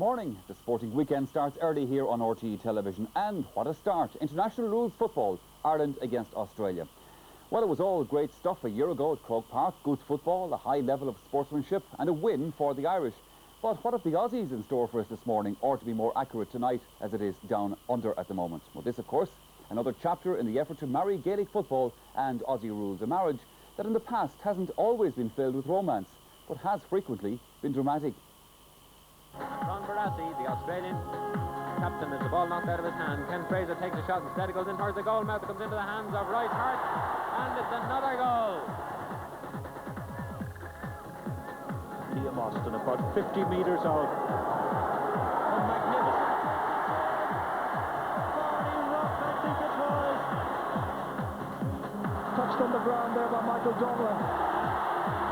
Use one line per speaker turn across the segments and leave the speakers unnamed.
Morning. The sporting weekend starts early here on RTE television, and what a start. International rules football, Ireland against Australia. Well, it was all great stuff a year ago at Croke Park. Good football, a high level of sportsmanship and a win for the Irish. But what have the Aussies in store for us this morning, or to be more accurate tonight, as it is down under at the moment? Well, this of course, another chapter in the effort to marry Gaelic football and Aussie rules, a marriage that in the past hasn't always been filled with romance, but has frequently been dramatic.
Ron Barassi, the Australian captain, as the ball knocked out of his hand. Ken Fraser takes a shot. Instead it goes in towards the goal mouth. It comes into the hands of Royce Hart, and it's another goal.
Liam Austin, about 50 metres out. Oh, magnificent. 40 rough, I think it was. Touched on the ground there by Michael Donlan.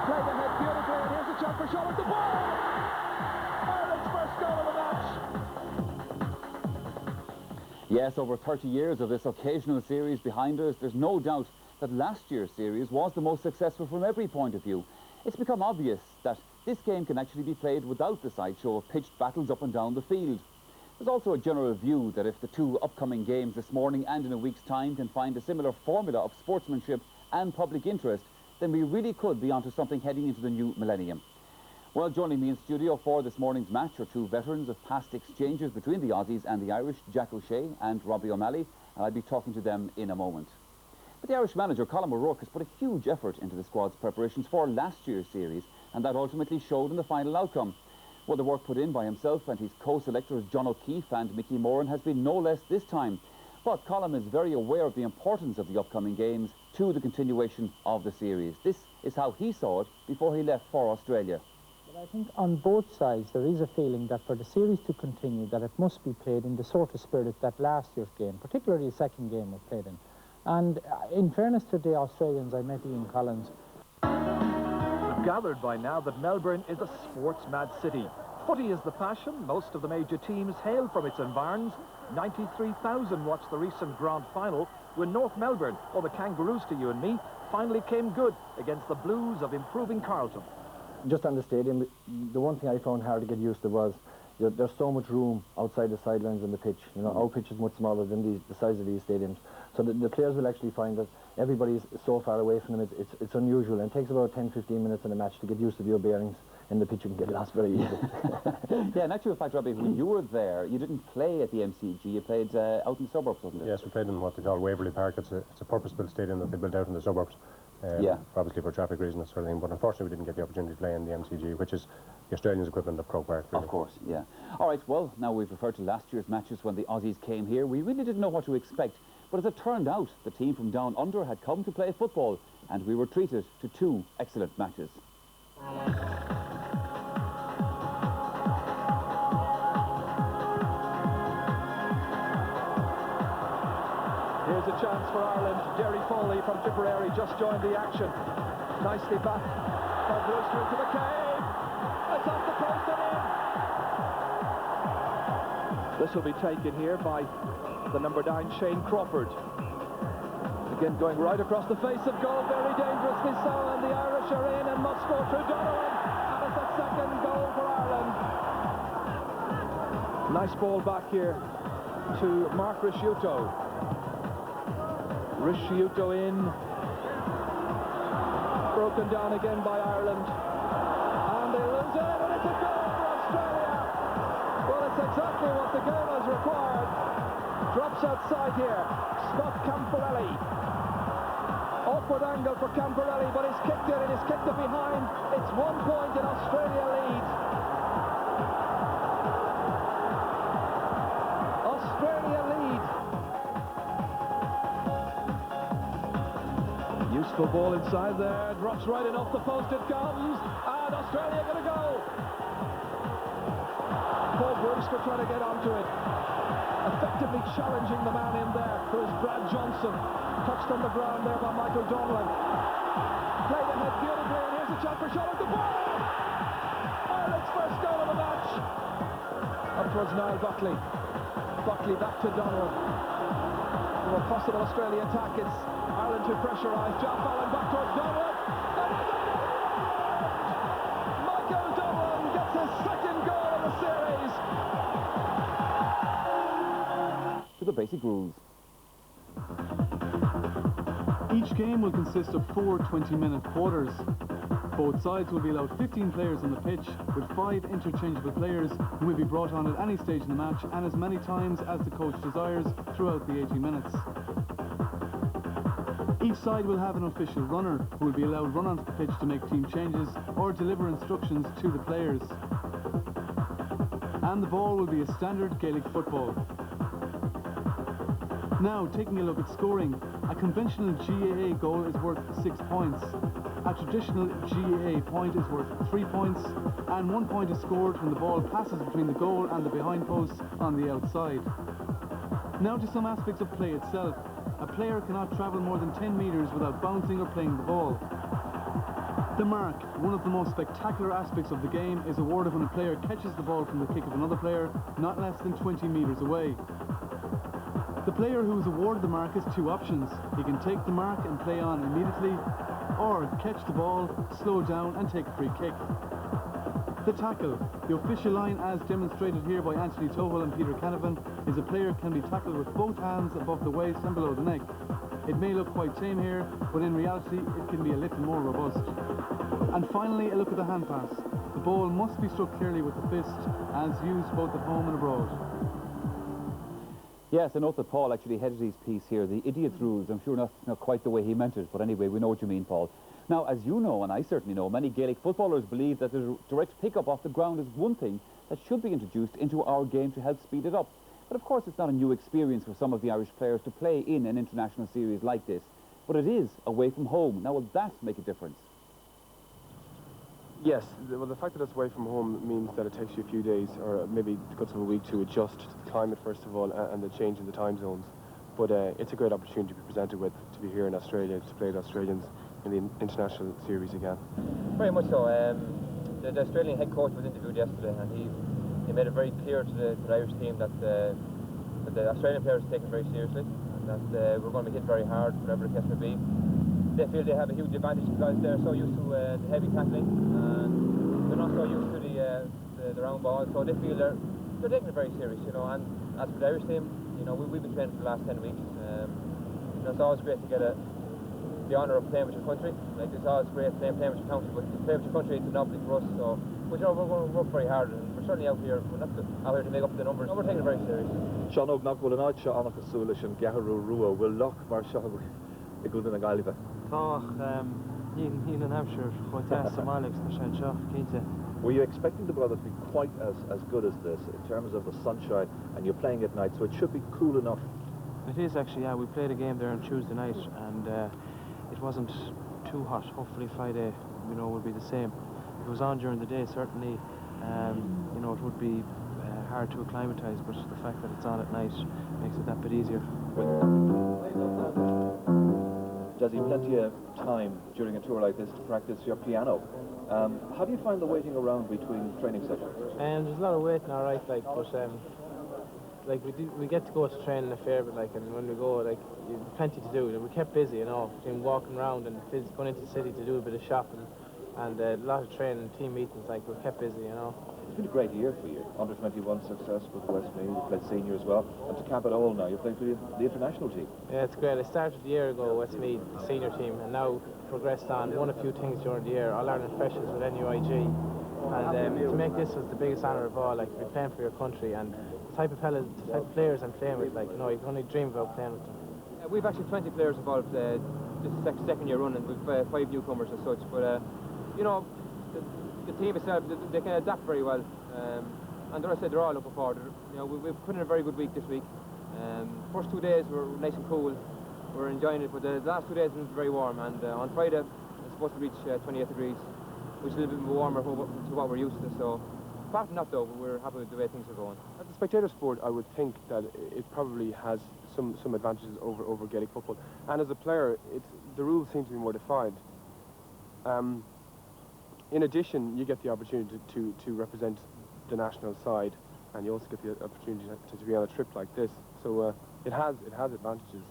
Played ahead beautifully, and here's a shot for Charlotte. The ball! Ireland's first goal of the match.
Yes, over 30 years of this occasional series behind us, there's no doubt that last year's series was the most successful from every point of view. It's become obvious that this game can actually be played without the sideshow of pitched battles up and down the field. There's also a general view that if the two upcoming games this morning and in a week's time can find a similar formula of sportsmanship and public interest, then we really could be onto something heading into the new millennium. Well, joining me in studio for this morning's match are two veterans of past exchanges between the Aussies and the Irish, Jack O'Shea and Robbie O'Malley, and I'll be talking to them in a moment. But the Irish manager, Colin O'Rourke, has put a huge effort into the squad's preparations for last year's series, and that ultimately showed in the final outcome. Well, the work put in by himself and his co-selectors John O'Keefe and Mickey Moran has been no less this time. But Colin is very aware of the importance of the upcoming games to the continuation of the series. This is how he saw it before he left for Australia.
But I think on both sides there is a feeling that for the series to continue, that it must be played in the sort of spirit that last year's game, particularly the second game, was played in. And in fairness to the Australians, I met Ian Collins.
We've gathered by now that Melbourne is a sports-mad city. Footy is the passion. Most of the major teams hail from its environs. 93,000 watched the recent grand final when North Melbourne, or the Kangaroos to you and me, finally came good against the Blues of improving Carlton.
Just on the stadium, the one thing I found hard to get used to was there's so much room outside the sidelines and the pitch. You know, our pitch is much smaller than the size of these stadiums. So the players will actually find that everybody's so far away from them, it's unusual, and it takes about 10-15 minutes in a match to get used to your bearings in the pitch. You can get lost very easily.
Yeah, in actual fact, Robbie, when you were there, you didn't play at the MCG, you played out in the suburbs, wasn't it?
Yes, we played in what they call Waverley Park. It's a purpose-built stadium that they built out in the suburbs. Obviously for traffic reasons, sort of thing. But unfortunately, we didn't get the opportunity to play in the MCG, which is the Australians' equivalent of Croke Park. Really.
Of course, yeah. All right, well, now we've referred to last year's matches when the Aussies came here. We really didn't know what to expect. But as it turned out, the team from down under had come to play football, and we were treated to two excellent matches.
Here's a chance for Ireland. Derry Foley from Tipperary just joined the action. Nicely back by Brewster into the cave. It's off the post and in. This will be taken here by the number 9, Shane Crawford. Again, going right across the face of goal, very dangerously so, and the Irish are in and must go through Donovan, and it's a second goal for Ireland. Nice ball back here to Mark Risciuto. Risciuto in. Broken down again by Ireland. And they lose it, and it's a goal for Australia. Well, it's exactly what the game has required. Drops outside here. Scott Camporelli. Awkward angle for Camporelli, but he's kicked it, and he's kicked it behind. It's 1 point and Australia leads. Australia lead. Useful ball inside there, drops right in off the post, it comes, and Australia going to go. Paul Brewster trying to get onto it, effectively challenging the man in there, who is Brad Johnson. Touched on the ground there by Michael Donlan. Played ahead beautifully, and here's a chance for Charlotte. The ball! Ireland's first goal of the match. Up towards Niall Buckley. Buckley back to Donovan. For a possible Australia attack, it's Ireland to pressurise. John Fallon back towards Donovan. Michael Donovan gets his second goal of the the series.
To the basic rules.
Each game will consist of 4 20-minute quarters. Both sides will be allowed 15 players on the pitch, with 5 interchangeable players who will be brought on at any stage in the match and as many times as the coach desires throughout the 80 minutes. Each side will have an official runner who will be allowed run onto the pitch to make team changes or deliver instructions to the players. And the ball will be a standard Gaelic football. Now, taking a look at scoring, a conventional GAA goal is worth 6 points. A traditional GAA point is worth 3 points, and 1 point is scored when the ball passes between the goal and the behind post on the outside. Now to some aspects of play itself. A player cannot travel more than 10 metres without bouncing or playing the ball. The mark, one of the most spectacular aspects of the game, is awarded when a player catches the ball from the kick of another player not less than 20 metres away. The player who is awarded the mark has 2 options. He can take the mark and play on immediately, or catch the ball, slow down and take a free kick. The tackle, the official line as demonstrated here by Anthony Tohill and Peter Canavan, is a player can be tackled with both hands above the waist and below the neck. It may look quite tame here, but in reality it can be a little more robust. And finally, a look at the hand pass. The ball must be struck clearly with the fist, as used both at home and abroad.
Yes, I note that Paul actually headed his piece here, the idiot's rules. I'm sure not quite the way he meant it, but anyway, we know what you mean, Paul. Now, as you know, and I certainly know, many Gaelic footballers believe that the direct pick-up off the ground is one thing that should be introduced into our game to help speed it up. But of course, it's not a new experience for some of the Irish players to play in an international series like this. But it is away from home. Now, will that make a difference?
Yes, well, the fact that it's away from home means that it takes you a few days, or maybe the guts of a week, to adjust to the climate, first of all, and the change in the time zones. But it's a great opportunity to be presented with, to be here in Australia, to play the Australians in the international series again.
Very much so. The Australian head coach was interviewed yesterday, and he made it very clear to the Irish team that the Australian players are taken very seriously, and that we're going to be hit very hard, whatever the case may be. They feel they have a huge advantage because they're so used to the heavy tackling, and they're not so used to the round ball, so they feel they're taking it very serious, you know. And as for the Irish team, you know, we've been training for the last 10 weeks. You know, it's always great to get the honour of playing with your country. Like, it's always great playing with your country, but to play with your country is a novelty for us. So, but, you know, we're going to work very hard, and we're certainly out here. We're not out here to make up the numbers. No, we're taking it very serious.
Sean O'Gnock will not show Anna Kasulish and Gaharu Rua will lock Marshall a good in a Galiba.
In Hampshire,
Were you expecting the weather to be quite as good as this in terms of the sunshine, and you're playing at night, so it should be cool enough?
It is actually, yeah. We played a game there on Tuesday night, and it wasn't too hot. Hopefully Friday, you know, will be the same. If it was on during the day, certainly, you know, it would be hard to acclimatise, but the fact that it's on at night makes it that bit easier.
Jazzy, plenty of time during a tour like this to practice your piano. How do you find the waiting around between training sessions?
There's a lot of waiting, all right, like, but like we get to go to training a fair bit, like, and when we go, like, there's plenty to do. We kept busy, you know, between walking around and going into the city to do a bit of shopping, and a lot of training, team meetings. Like, we kept busy, you know.
It's been a great year for you. Under 21 success with Westmeath. You played senior as well, and to cap it all now, you're playing for the international team.
Yeah, it's great. I started a year ago with Westmeath, the senior team, and now progressed on, won a few things during the year, All-Ireland Specials with NUIG, and to make this was the biggest honour of all, like, to be playing for your country, and the type of players I'm playing with, like, you know, you can only dream about playing with them.
We've actually 20 players involved this second year running, with 5 newcomers as such, but you know, the team itself, they can adapt very well, and as I said, they're all looking forward. You know, we've put in a very good week this week. First 2 days were nice and cool, we're enjoying it, but the last 2 days have been very warm, and on Friday it's supposed to reach 28 degrees, which is a little bit warmer to what we're used to. So apart from that, though, we're happy with the way things are going.
As a spectator sport, I would think that it probably has some advantages over Gaelic football, and as a player, the rules seem to be more defined. In addition, you get the opportunity to represent the national side, and you also get the opportunity to be on a trip like this. So it has advantages.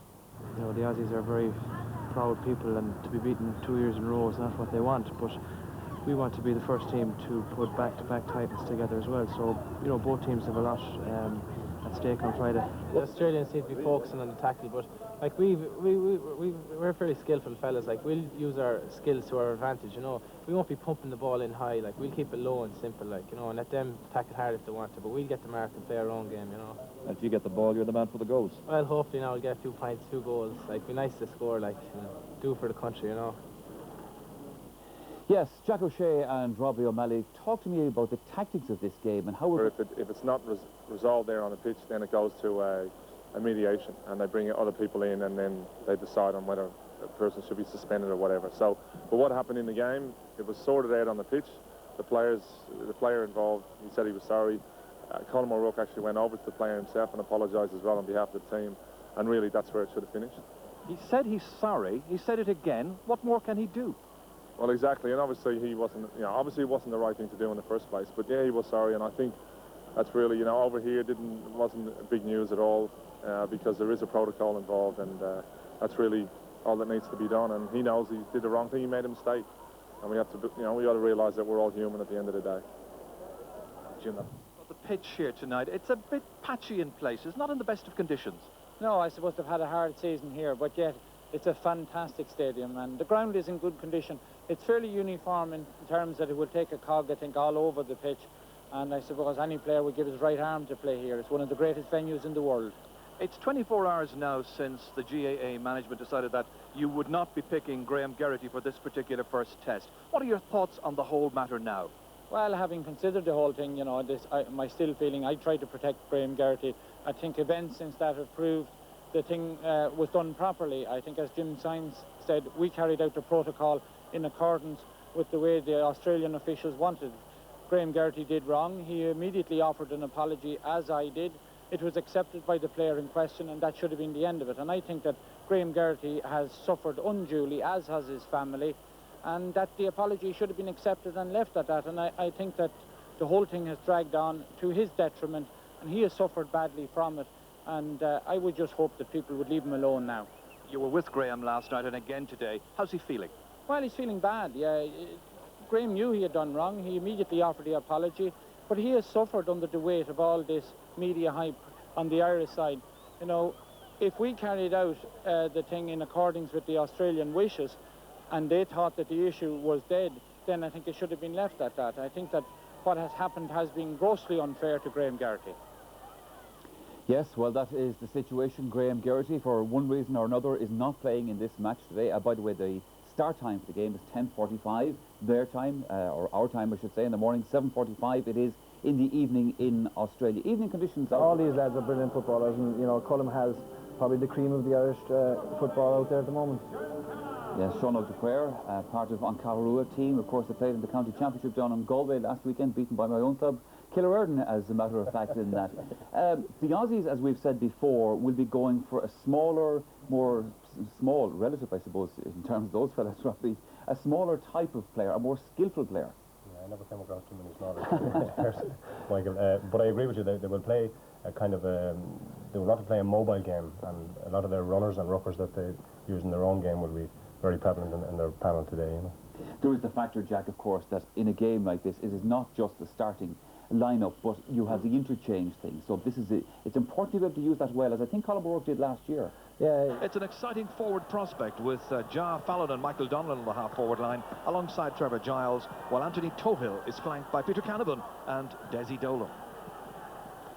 You know, the Aussies are very proud people, and to be beaten 2 years in a row is not what they want. But we want to be the first team to put back-to-back titles together as well. So, you know, both teams have a lot at stake on Friday. The Australians seem to be focusing on the tackle, but like we're fairly skillful fellas. Like, we'll use our skills to our advantage, you know. We won't be pumping the ball in high. Like, we'll keep it low and simple, like, you know, and let them tackle hard if they want to, but we'll get the mark and play our own game, you know.
And if you get the ball, you're the man for the goals.
Well, hopefully now we'll get a few points, 2 goals. Like, be nice to score, like, you know, do for the country, you know.
Yes, Jack O'Shea and Robbie O'Malley, talk to me about the tactics of this game and how...
If it's not resolved there on the pitch, then it goes to a mediation, and they bring other people in, and then they decide on whether a person should be suspended or whatever. So, but what happened in the game, it was sorted out on the pitch. The player involved, he said he was sorry. Colin O'Rourke actually went over to the player himself and apologised as well on behalf of the team, and really that's where it should have finished.
He said he's sorry. He said it again. What more can he do?
Well, exactly, and obviously he wasn't, you know, obviously it wasn't the right thing to do in the first place, but yeah, he was sorry, and I think that's really, you know, over here wasn't big news at all, because there is a protocol involved, and that's really all that needs to be done, and he knows he did the wrong thing, he made a mistake, and we have to, you know, we got to realise that we're all human at the end of the day.
Jim, the pitch here tonight, it's a bit patchy in places, not in the best of conditions.
No, I suppose they've had a hard season here, but yet it's a fantastic stadium, and the ground is in good condition. It's fairly uniform in terms that it would take a cog, I think, all over the pitch, and I suppose any player would give his right arm to play here. It's one of the greatest venues in the world.
It's 24 hours now since the GAA management decided that you would not be picking Graham Geraghty for this particular first test. What are your thoughts on the whole matter now?
Well, having considered the whole thing, you know, my still feeling, I tried to protect Graham Geraghty. I think events since that have proved the thing was done properly. I think, as Jim Symes said, we carried out the protocol in accordance with the way the Australian officials wanted. Graham Geraghty did wrong. He immediately offered an apology, as I did. It was accepted by the player in question, and that should have been the end of it. And I think that Graham Geraghty has suffered unduly, as has his family, and that the apology should have been accepted and left at that. And I think that the whole thing has dragged on to his detriment, and he has suffered badly from it. And I would just hope that people would leave him alone now.
You were with Graham last night and again today. How's he feeling?
Well, he's feeling bad, yeah. Graham knew he had done wrong. He immediately offered the apology, but he has suffered under the weight of all this media hype on the Irish side. You know, if we carried out the thing in accordance with the Australian wishes, and they thought that the issue was dead, then I think it should have been left at that. I think that what has happened has been grossly unfair to Graham Geraghty.
Yes, well, that is the situation. Graham Geraghty, for one reason or another, is not playing in this match today. By the way, the start time for the game is 10:45, their time, or our time, I should say, in the morning. 7:45 it is in the evening in Australia. Evening conditions.
All these lads are brilliant footballers, and, you know, Cullum has probably the cream of the Irish football out there at the moment.
Yes, Sean O'Dwyer, part of An Carrua team. Of course, they played in the county championship down in Galway last weekend, beaten by my own club, Killererden, as a matter of fact, in that. The Aussies, as we've said before, will be going for a smaller, more small, relative, I suppose, in terms of those fellas, probably, a smaller type of player, a more skillful player.
Yeah, I never came across too many smaller players, Michael. But I agree with you, they will play a kind of they will not play a mobile game, and a lot of their runners and ruckers that they use in their own game will be very prevalent in their panel today, you know.
There is the factor, Jack, of course, that in a game like this, it is not just the starting line-up, but you have the interchange thing. So this is it's important to be able to use that well, as I think Colin O'Rourke did last year.
Yeah, it's an exciting forward prospect with Jar Fallon and Michael Donnellan on the half-forward line, alongside Trevor Giles, while Anthony Tohill is flanked by Peter Canavan and Desi Dolan.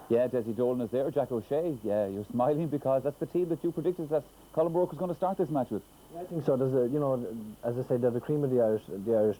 Yeah, Desi Dolan is there. Jack O'Shea, yeah, you're smiling because that's the team that you predicted that Colin O'Rourke was going to start this match with.
I think so. There's a, you know, as I said, they're the cream of the Irish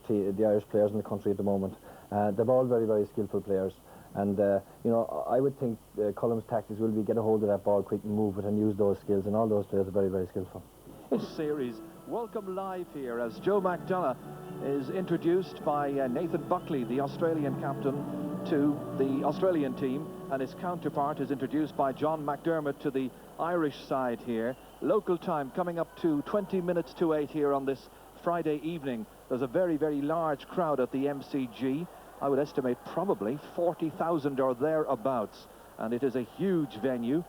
players in the country at the moment. They're all very, very skillful players, and you know, I would think Colum's tactics will be get a hold of that ball quick and move it and use those skills, and all those players are very, very skillful.
This series, welcome live here as Joe McDonough is introduced by Nathan Buckley, the Australian captain, to the Australian team, and his counterpart is introduced by John McDermott to the Irish side here. Local time coming up to 20 minutes to 8 here on this Friday evening. There's a very, very large crowd at the MCG. I would estimate probably 40,000 or thereabouts, and it is a huge venue.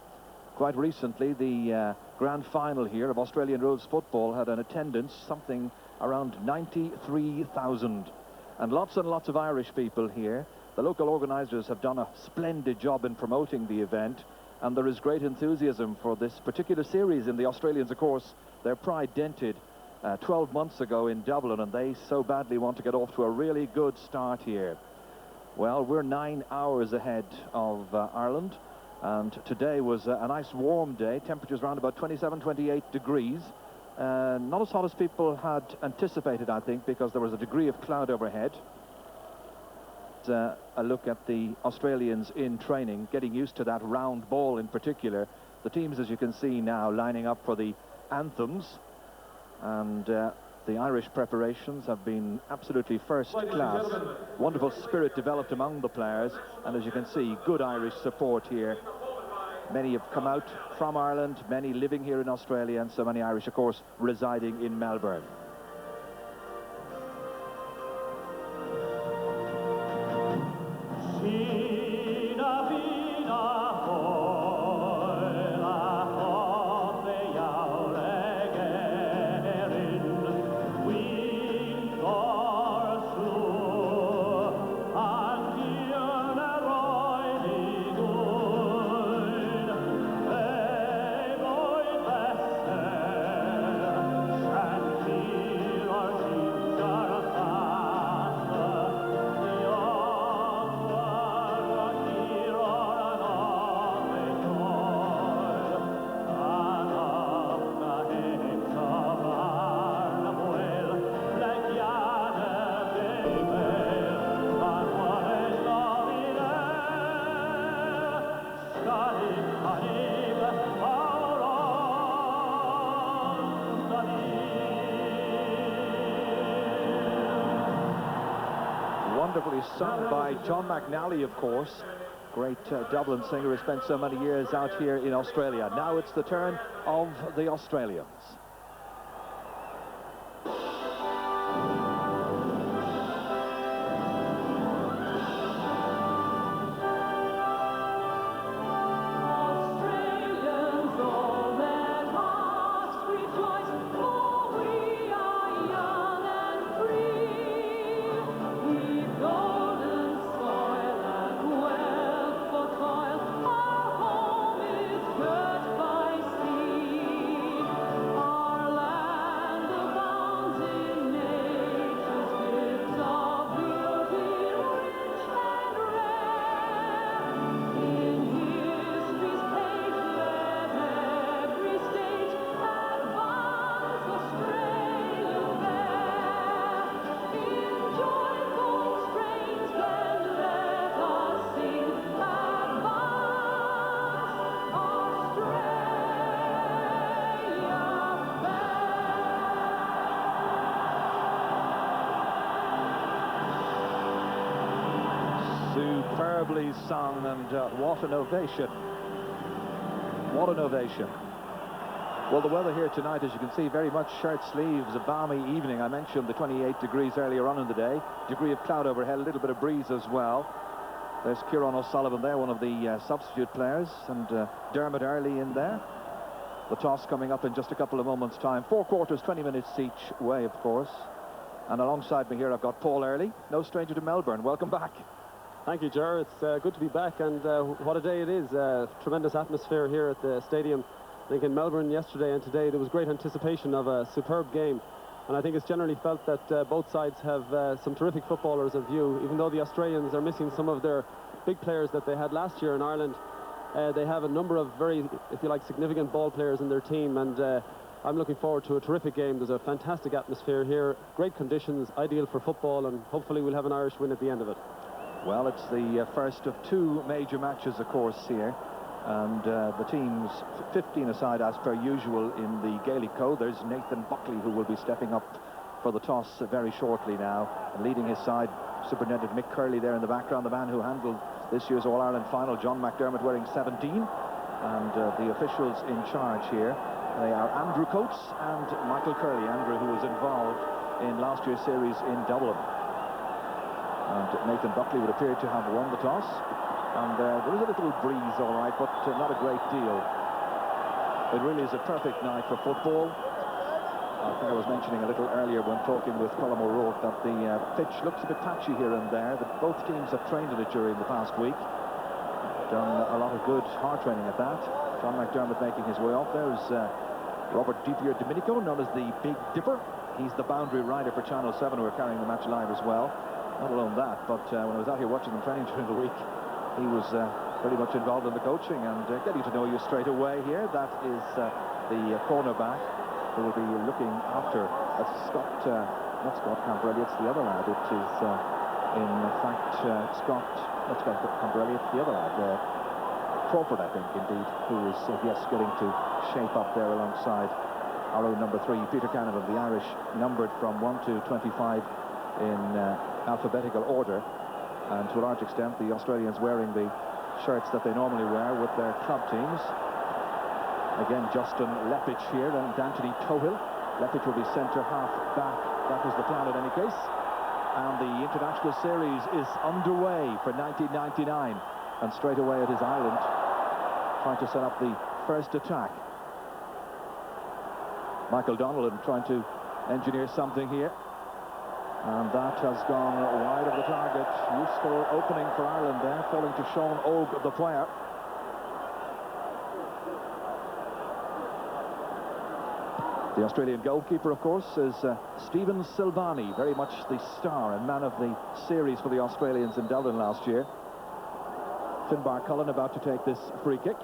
Quite recently, the grand final here of Australian Rules football had an attendance something around 93,000. and lots of Irish people here. The local organisers have done a splendid job in promoting the event, and there is great enthusiasm for this particular series. In the Australians, of course, their pride dented 12 months ago in Dublin, and they so badly want to get off to a really good start here. Well, we're 9 hours ahead of Ireland, and today was a nice warm day. Temperatures around about 27, 28 degrees. Not as hot as people had anticipated, I think, because there was a degree of cloud overhead. A look at the Australians in training, getting used to that round ball in particular. The teams, as you can see now, lining up for the anthems, and the Irish preparations have been absolutely first class. Wonderful spirit developed among the players, and as you can see, good Irish support here. Many have come out from Ireland, many living here in Australia, and so many Irish, of course, residing in Melbourne. Wonderfully sung by John McNally, of course. Great Dublin singer who spent so many years out here in Australia. Now it's the turn of the Australians. Superbly sung, and what an ovation. What an ovation. Well, the weather here tonight, as you can see, very much shirt sleeves, a balmy evening. I mentioned the 28 degrees earlier on in the day. Degree of cloud overhead, a little bit of breeze as well. There's Kieran O'Sullivan there, one of the substitute players, and Dermot Earley in there. The toss coming up in just a couple of moments' time. 4 quarters, 20 minutes each way, of course. And alongside me here, I've got Paul Earley, no stranger to Melbourne. Welcome back.
Thank you, Ger. It's good to be back, and what a day it is. Tremendous atmosphere here at the stadium. I think in Melbourne yesterday and today there was great anticipation of a superb game, and I think it's generally felt that both sides have some terrific footballers in view. Even though the Australians are missing some of their big players that they had last year in Ireland, they have a number of very, if you like, significant ball players in their team, and I'm looking forward to a terrific game. There's a fantastic atmosphere here, great conditions, ideal for football, and hopefully we'll have an Irish win at the end of it.
Well, it's the first of 2 major matches, of course, here. And the teams, 15 aside as per usual in the Gaelic code. There's Nathan Buckley, who will be stepping up for the toss very shortly now. And leading his side, Superintendent Mick Curley there in the background, the man who handled this year's All-Ireland final, John McDermott, wearing 17. And the officials in charge here, they are Andrew Coates and Michael Curley. Andrew, who was involved in last year's series in Dublin. And Nathan Buckley would appear to have won the toss. And there is a little breeze, all right, but not a great deal. It really is a perfect night for football. I think I was mentioning a little earlier when talking with Colm O'Rourke that the pitch looks a bit patchy here and there. Both teams have trained in it during the past week. Done a lot of good hard training at that. John McDermott making his way off. There's Robert DiPierdomenico, known as the Big Dipper. He's the boundary rider for Channel 7, who are carrying the match live as well. Not alone that, but when I was out here watching them training during the week, he was pretty much involved in the coaching and getting to know you straight away here. That is the cornerback who will be looking after Scott, not Scott Camperelli, it's the other lad. It is, in fact, Scott Camperelli, it's the other lad. Crawford, I think, indeed, who is, yes, getting to shape up there alongside our number 3, Peter Canavan, the Irish, numbered from 1 to 25 in alphabetical order. And to a large extent, the Australians wearing the shirts that they normally wear with their club teams. Again, Justin Leppich here and Anthony Tohill. Leppich will be centre half back. That was the plan in any case. And the international series is underway for 1999. And straight away it is Ireland trying to set up the first attack. Michael Donnellan trying to engineer something here. And that has gone wide of the target. Useful opening for Ireland there, falling to Sean Og, the player. The Australian goalkeeper, of course, is Stephen Silvani, very much the star and man of the series for the Australians in Dublin last year. Finbar Cullen about to take this free kick.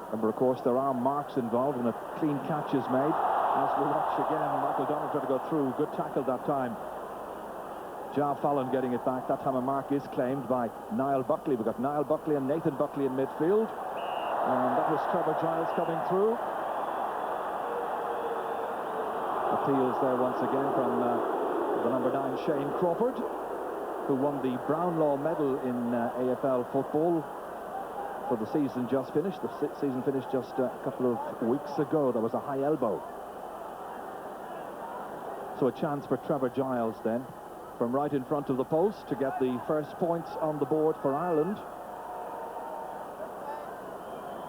Remember, of course, there are marks involved when a clean catch is made. As we watch again, Michael Donald trying to go through. Good tackle that time. Ja Fallon getting it back. That time a mark is claimed by Niall Buckley. We've got Niall Buckley and Nathan Buckley in midfield. And that was Trevor Giles coming through. Appeals there once again from the number 9, Shane Crawford, who won the Brownlaw medal in AFL football for the season just finished. The season finished just a couple of weeks ago. There was a high elbow. So a chance for Trevor Giles then, from right in front of the post, to get the first points on the board for Ireland.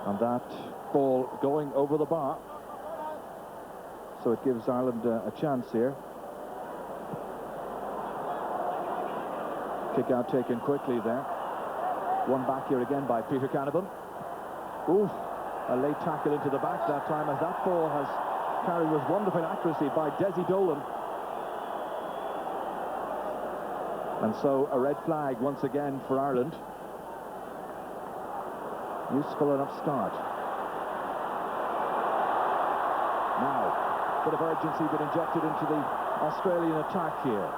And that ball going over the bar. So it gives Ireland a chance here. Kick out taken quickly there. One back here again by Peter Canavan. Ooh, a late tackle into the back that time, as that ball has carried with wonderful accuracy by Desi Dolan. And so a red flag once again for Ireland. Useful enough start. Now, a bit of urgency been injected into the Australian attack here.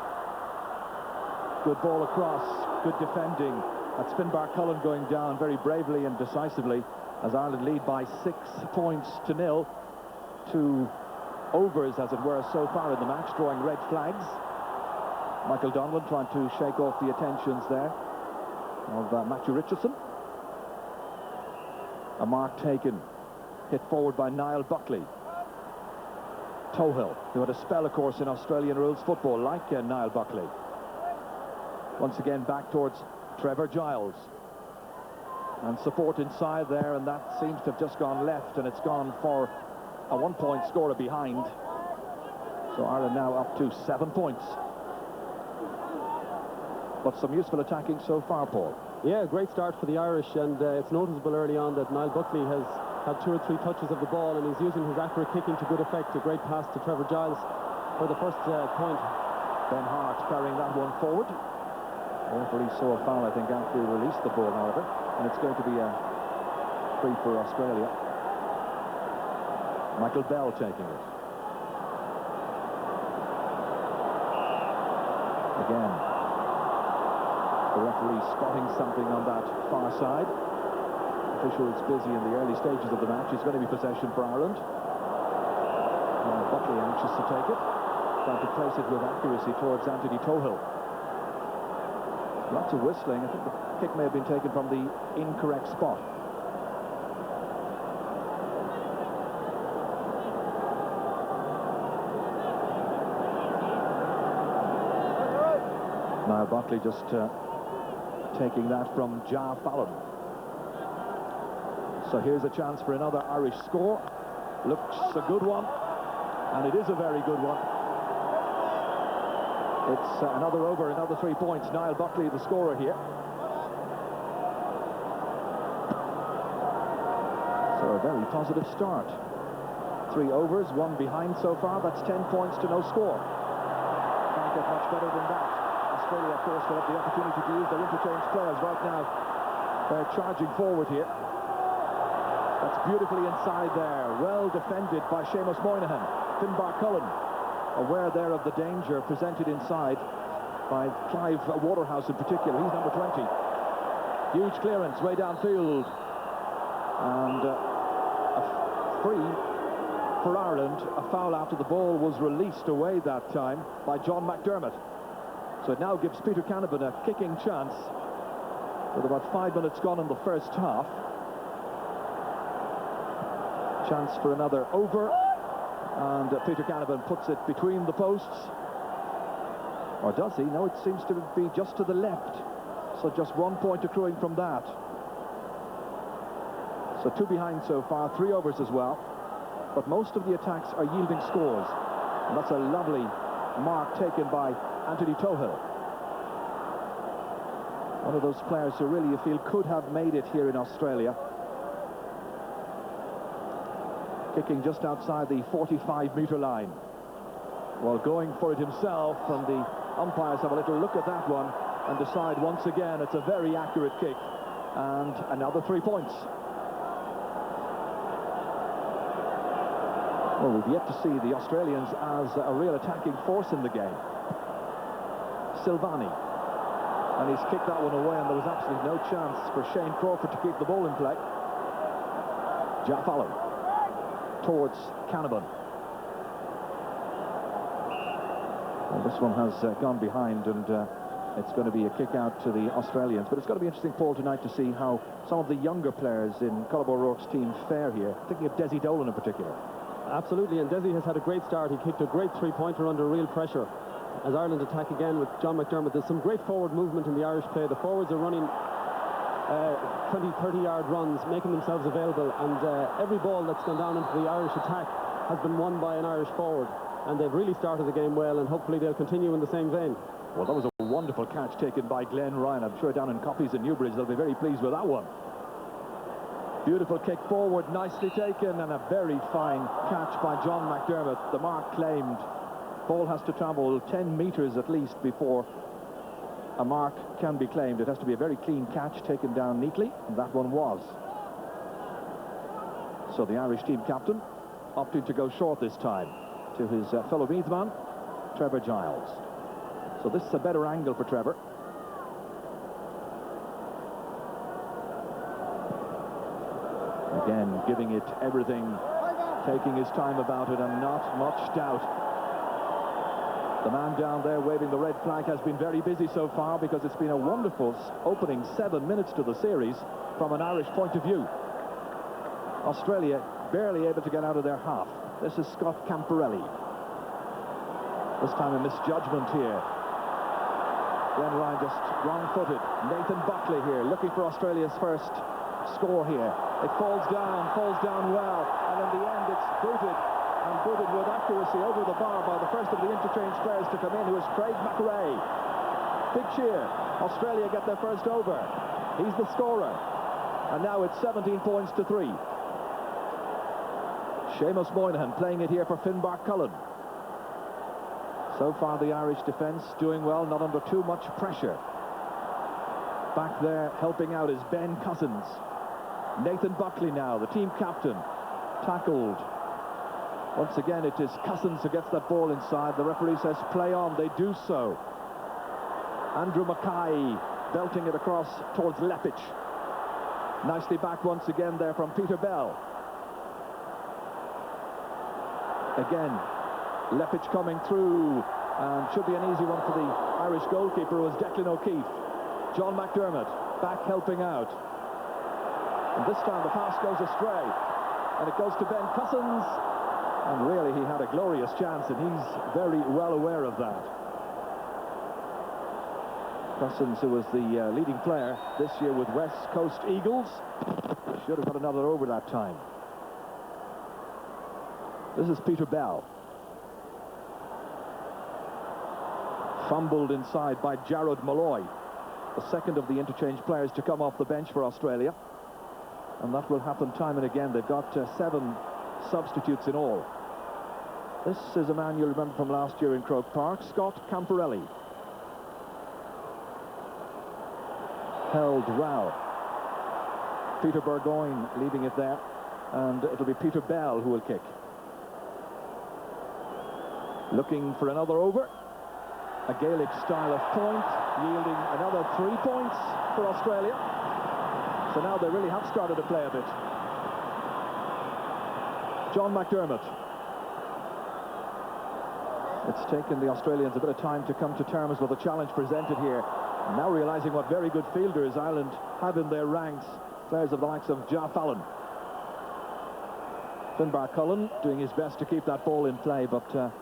Good ball across, good defending. That's Finbar Cullen going down very bravely and decisively as Ireland lead by 6 points to 0. 2 overs, as it were, so far in the match, drawing red flags. Michael Donlan trying to shake off the attentions there of Matthew Richardson. A mark taken, hit forward by Niall Buckley. Tohill, who had a spell, of course, in Australian rules football, like Niall Buckley. Once again back towards Trevor Giles. And support inside there, and that seems to have just gone left, and it's gone for a 1-point scorer behind. So Ireland now up to 7 points. But some useful attacking so far, Paul.
Yeah, great start for the Irish, and it's noticeable early on that Niall Buckley has had 2 or 3 touches of the ball, and he's using his accurate kicking to good effect. A great pass to Trevor Giles for the first point.
Ben Hart carrying that one forward. The referee saw a foul, I think, after he released the ball, however, and it's going to be a free for Australia. Michael Bell taking it. Again, the referee spotting something on that far side. Officials busy in the early stages of the match. It's going to be possession for Ireland. Buckley anxious to take it, trying to place it with accuracy towards Anthony Tohill. Lots of whistling. I think the kick may have been taken from the incorrect spot. Now Buckley just taking that from Ja Fallon. So here's a chance for another Irish score. Looks a good one. And it is a very good one. It's another over, another 3 points. Niall Buckley, the scorer here. So a very positive start. 3 overs, 1 behind so far. That's 10 points to no score. Can't get much better than that. Australia, of course, will have the opportunity to use their interchange players right now. They're charging forward here. That's beautifully inside there. Well defended by Seamus Moynihan. Finbar Cullen, aware there of the danger presented inside by Clive Waterhouse in particular. He's number 20. Huge clearance way downfield. And a free for Ireland. A foul after the ball was released away that time by John McDermott. So it now gives Peter Canavan a kicking chance with about 5 minutes gone in the first half. Chance for another over, and Peter Canavan puts it between the posts. Or does he? No, it seems to be just to the left. So just 1 point accruing from that. So 2 behind so far, 3 overs as well. But most of the attacks are yielding scores. And that's a lovely mark taken by Anthony Tohill. One of those players who really you feel could have made it here in Australia. Kicking just outside the 45-metre line. Well, going for it himself, and the umpires have a little look at that one and decide once again it's a very accurate kick. And another 3 points. Well, we've yet to see the Australians as a real attacking force in the game. Silvani. And he's kicked that one away, and there was absolutely no chance for Shane Crawford to keep the ball in play. Jaff Allen towards Canavan. Well, this one has gone behind, and it's going to be a kick out to the Australians. But it's going to be interesting, Paul, tonight to see how some of the younger players in Colm O'Rourke's team fare here. Thinking of Desi Dolan in particular.
Absolutely, and Desi has had a great start. He kicked a great 3-pointer under real pressure. As Ireland attack again with John McDermott, there's some great forward movement in the Irish play. The forwards are running 20, 30-yard runs, making themselves available, and every ball that's gone down into the Irish attack has been won by an Irish forward, and they've really started the game well, and hopefully they'll continue in the same vein.
Well, that was a wonderful catch taken by Glenn Ryan. I'm sure down in Copies and Newbridge they'll be very pleased with that one. Beautiful kick forward, nicely taken, and a very fine catch by John McDermott. The mark claimed. Ball has to travel 10 metres at least before a mark can be claimed. It has to be a very clean catch taken down neatly, and that one was. So the Irish team captain opting to go short this time to his fellow Meathman, Trevor Giles. So this is a better angle for Trevor. Again, giving it everything, taking his time about it, and not much doubt. The man down there waving the red flag has been very busy so far, because it's been a wonderful opening 7 minutes to the series from an Irish point of view. Australia barely able to get out of their half. This is Scott Camporelli. This time a misjudgment here. Glenn Ryan just wrong-footed. Nathan Buckley here looking for Australia's first score here. It falls down well, and in the end it's booted, and booted with accuracy over the bar by the first of the interchange players to come in, who is Craig McRae. Big cheer. Australia get their first over. He's the scorer. And now it's 17 points to 3. Seamus Moynihan playing it here for Finbar Cullen. So far the Irish defence doing well, not under too much pressure. Back there helping out is Ben Cousins. Nathan Buckley now, the team captain, tackled. Once again it is Cousins who gets that ball inside. The referee says play on, they do so. Andrew Mackay belting it across towards Leppich. Nicely back once again there from Peter Bell. Again, Leppich coming through, and should be an easy one for the Irish goalkeeper, who is Declan O'Keefe. John McDermott back helping out. And this time the pass goes astray, and it goes to Ben Cousins, and really he had a glorious chance, and he's very well aware of that. Cousins, who was the leading player this year with West Coast Eagles, should have got another over that time. This is Peter Bell. Fumbled inside by Jared Malloy, the second of the interchange players to come off the bench for Australia. And that will happen time and again. They've got 7 substitutes in all. This is a man you'll remember from last year in Croke Park, Scott Camporelli. Held well. Peter Burgoyne leaving it there, and it'll be Peter Bell who will kick. Looking for another over. A Gaelic style of point, yielding another 3 points for Australia. So now they really have started to play a bit. John McDermott. It's taken the Australians a bit of time to come to terms with the challenge presented here. Now realising what very good fielders Ireland have in their ranks. Players of the likes of Ja Fallon. Finbar Cullen doing his best to keep that ball in play, but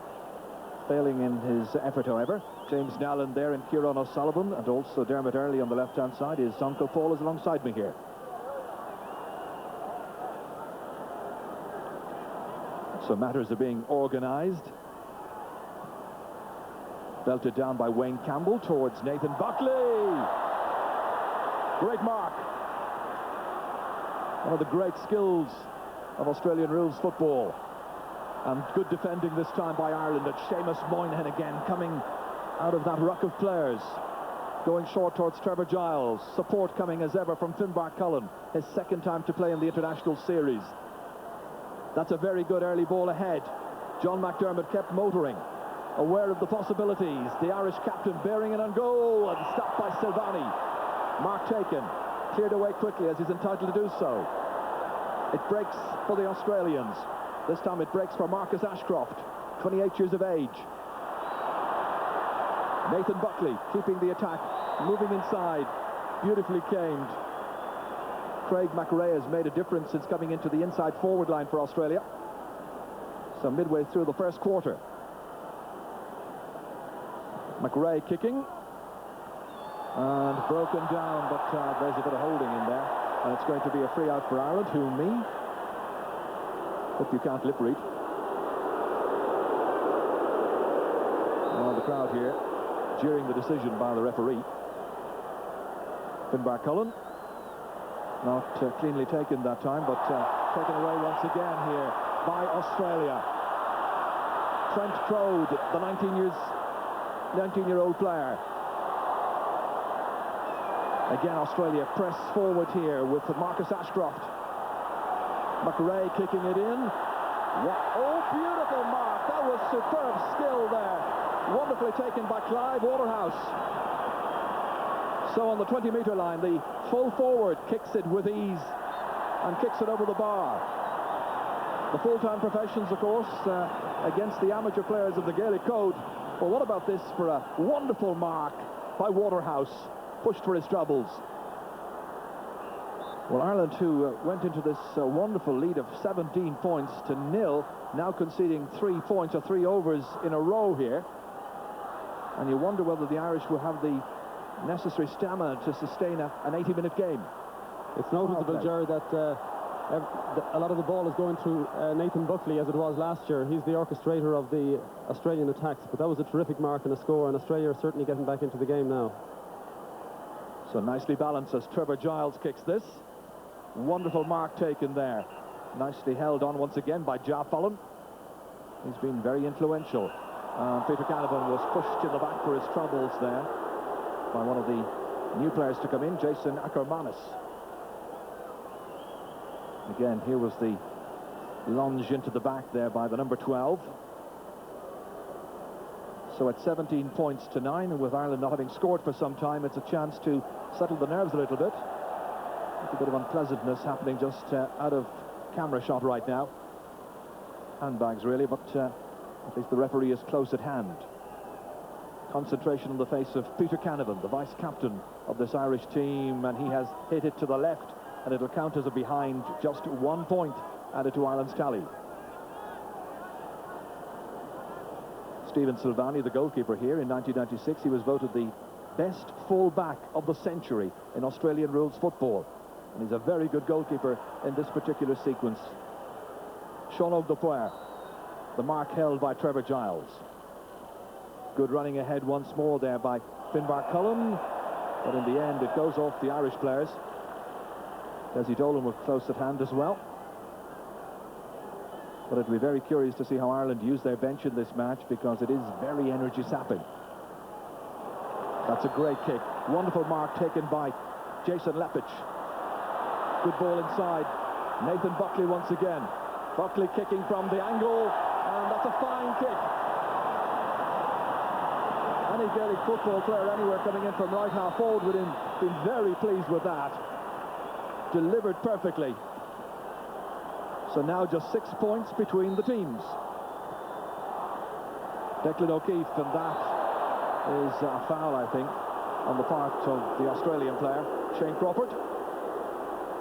failing in his effort, however. James Nallen there and Kieran O'Sullivan, and also Dermot Earley on the left-hand side. His uncle Paul is alongside me here. So matters are being organised. Belted down by Wayne Campbell towards Nathan Buckley. Great mark. One of the great skills of Australian rules football. And good defending this time by Ireland. And Seamus Moynihan again coming out of that ruck of players. Going short towards Trevor Giles. Support coming as ever from Finbar Cullen. His second time to play in the international series. That's a very good early ball ahead. John McDermott kept motoring. Aware of the possibilities. The Irish captain bearing it on goal. And stopped by Silvani. Mark taken. Cleared away quickly as he's entitled to do so. It breaks for the Australians. This time it breaks for Marcus Ashcroft, 28 years of age. Nathan Buckley keeping the attack, moving inside, beautifully gamed. Craig McRae has made a difference since coming into the inside forward line for Australia. So midway through the first quarter. McRae kicking. And broken down, but there's a bit of holding in there. And it's going to be a free out for Ireland. Who, me? Hope you can't lip read. Well, the crowd here jeering the decision by the referee. Finbar Cullen. Not cleanly taken that time, but taken away once again here by Australia. Trent Crode, the 19-year-old player. Again, Australia press forward here with Marcus Ashcroft. McRae kicking it in. Oh, beautiful mark. That was superb skill there. Wonderfully taken by Clive Waterhouse. So on the 20-metre line, the full forward kicks it with ease and kicks it over the bar. The full-time professions, of course, against the amateur players of the Gaelic Code. Well, what about this for a wonderful mark by Waterhouse? Pushed for his troubles. Well, Ireland, who went into this wonderful lead of 17 points to 0, now conceding 3 points or 3 overs in a row here. And you wonder whether the Irish will have the necessary stamina to sustain an 80-minute game.
It's noticeable, Jared, that a lot of the ball is going through Nathan Buckley, as it was last year. He's the orchestrator of the Australian attacks, but that was a terrific mark and a score, and Australia are certainly getting back into the game now.
So nicely balanced as Trevor Giles kicks this. Wonderful mark taken there. Nicely held on once again by Ja Fallon. He's been very influential. Peter Canavan was pushed in the back for his troubles there by one of the new players to come in, Jason Ackermanis. Again, here was the lunge into the back there by the number 12. So at 17 points to 9, and with Ireland not having scored for some time, it's a chance to settle the nerves a little bit. A bit of unpleasantness happening just out of camera shot right now. Handbags, really, but at least the referee is close at hand. Concentration on the face of Peter Canavan, the vice-captain of this Irish team, and he has hit it to the left, and it'll count as a behind, just 1 point added to Ireland's tally. Stephen Silvani, the goalkeeper here, in 1996, he was voted the best full-back of the century in Australian rules football. And he's a very good goalkeeper in this particular sequence. Sean O'Dupoir, the mark held by Trevor Giles. Good running ahead once more there by Finbar Cullen, but in the end it goes off the Irish players. Desi Dolan were close at hand as well. But it'll be very curious to see how Ireland use their bench in this match, because it is very energy sapping. That's a great kick. Wonderful mark taken by Jason Leppich. Good ball inside. Nathan Buckley once again. Buckley kicking from the angle, and that's a fine kick. Any Gaelic football player anywhere coming in from right half forward would have been very pleased with that. Delivered perfectly. So now just 6 points between the teams. Declan O'Keefe, and that is a foul, I think, on the part of the Australian player, Shane Crawford.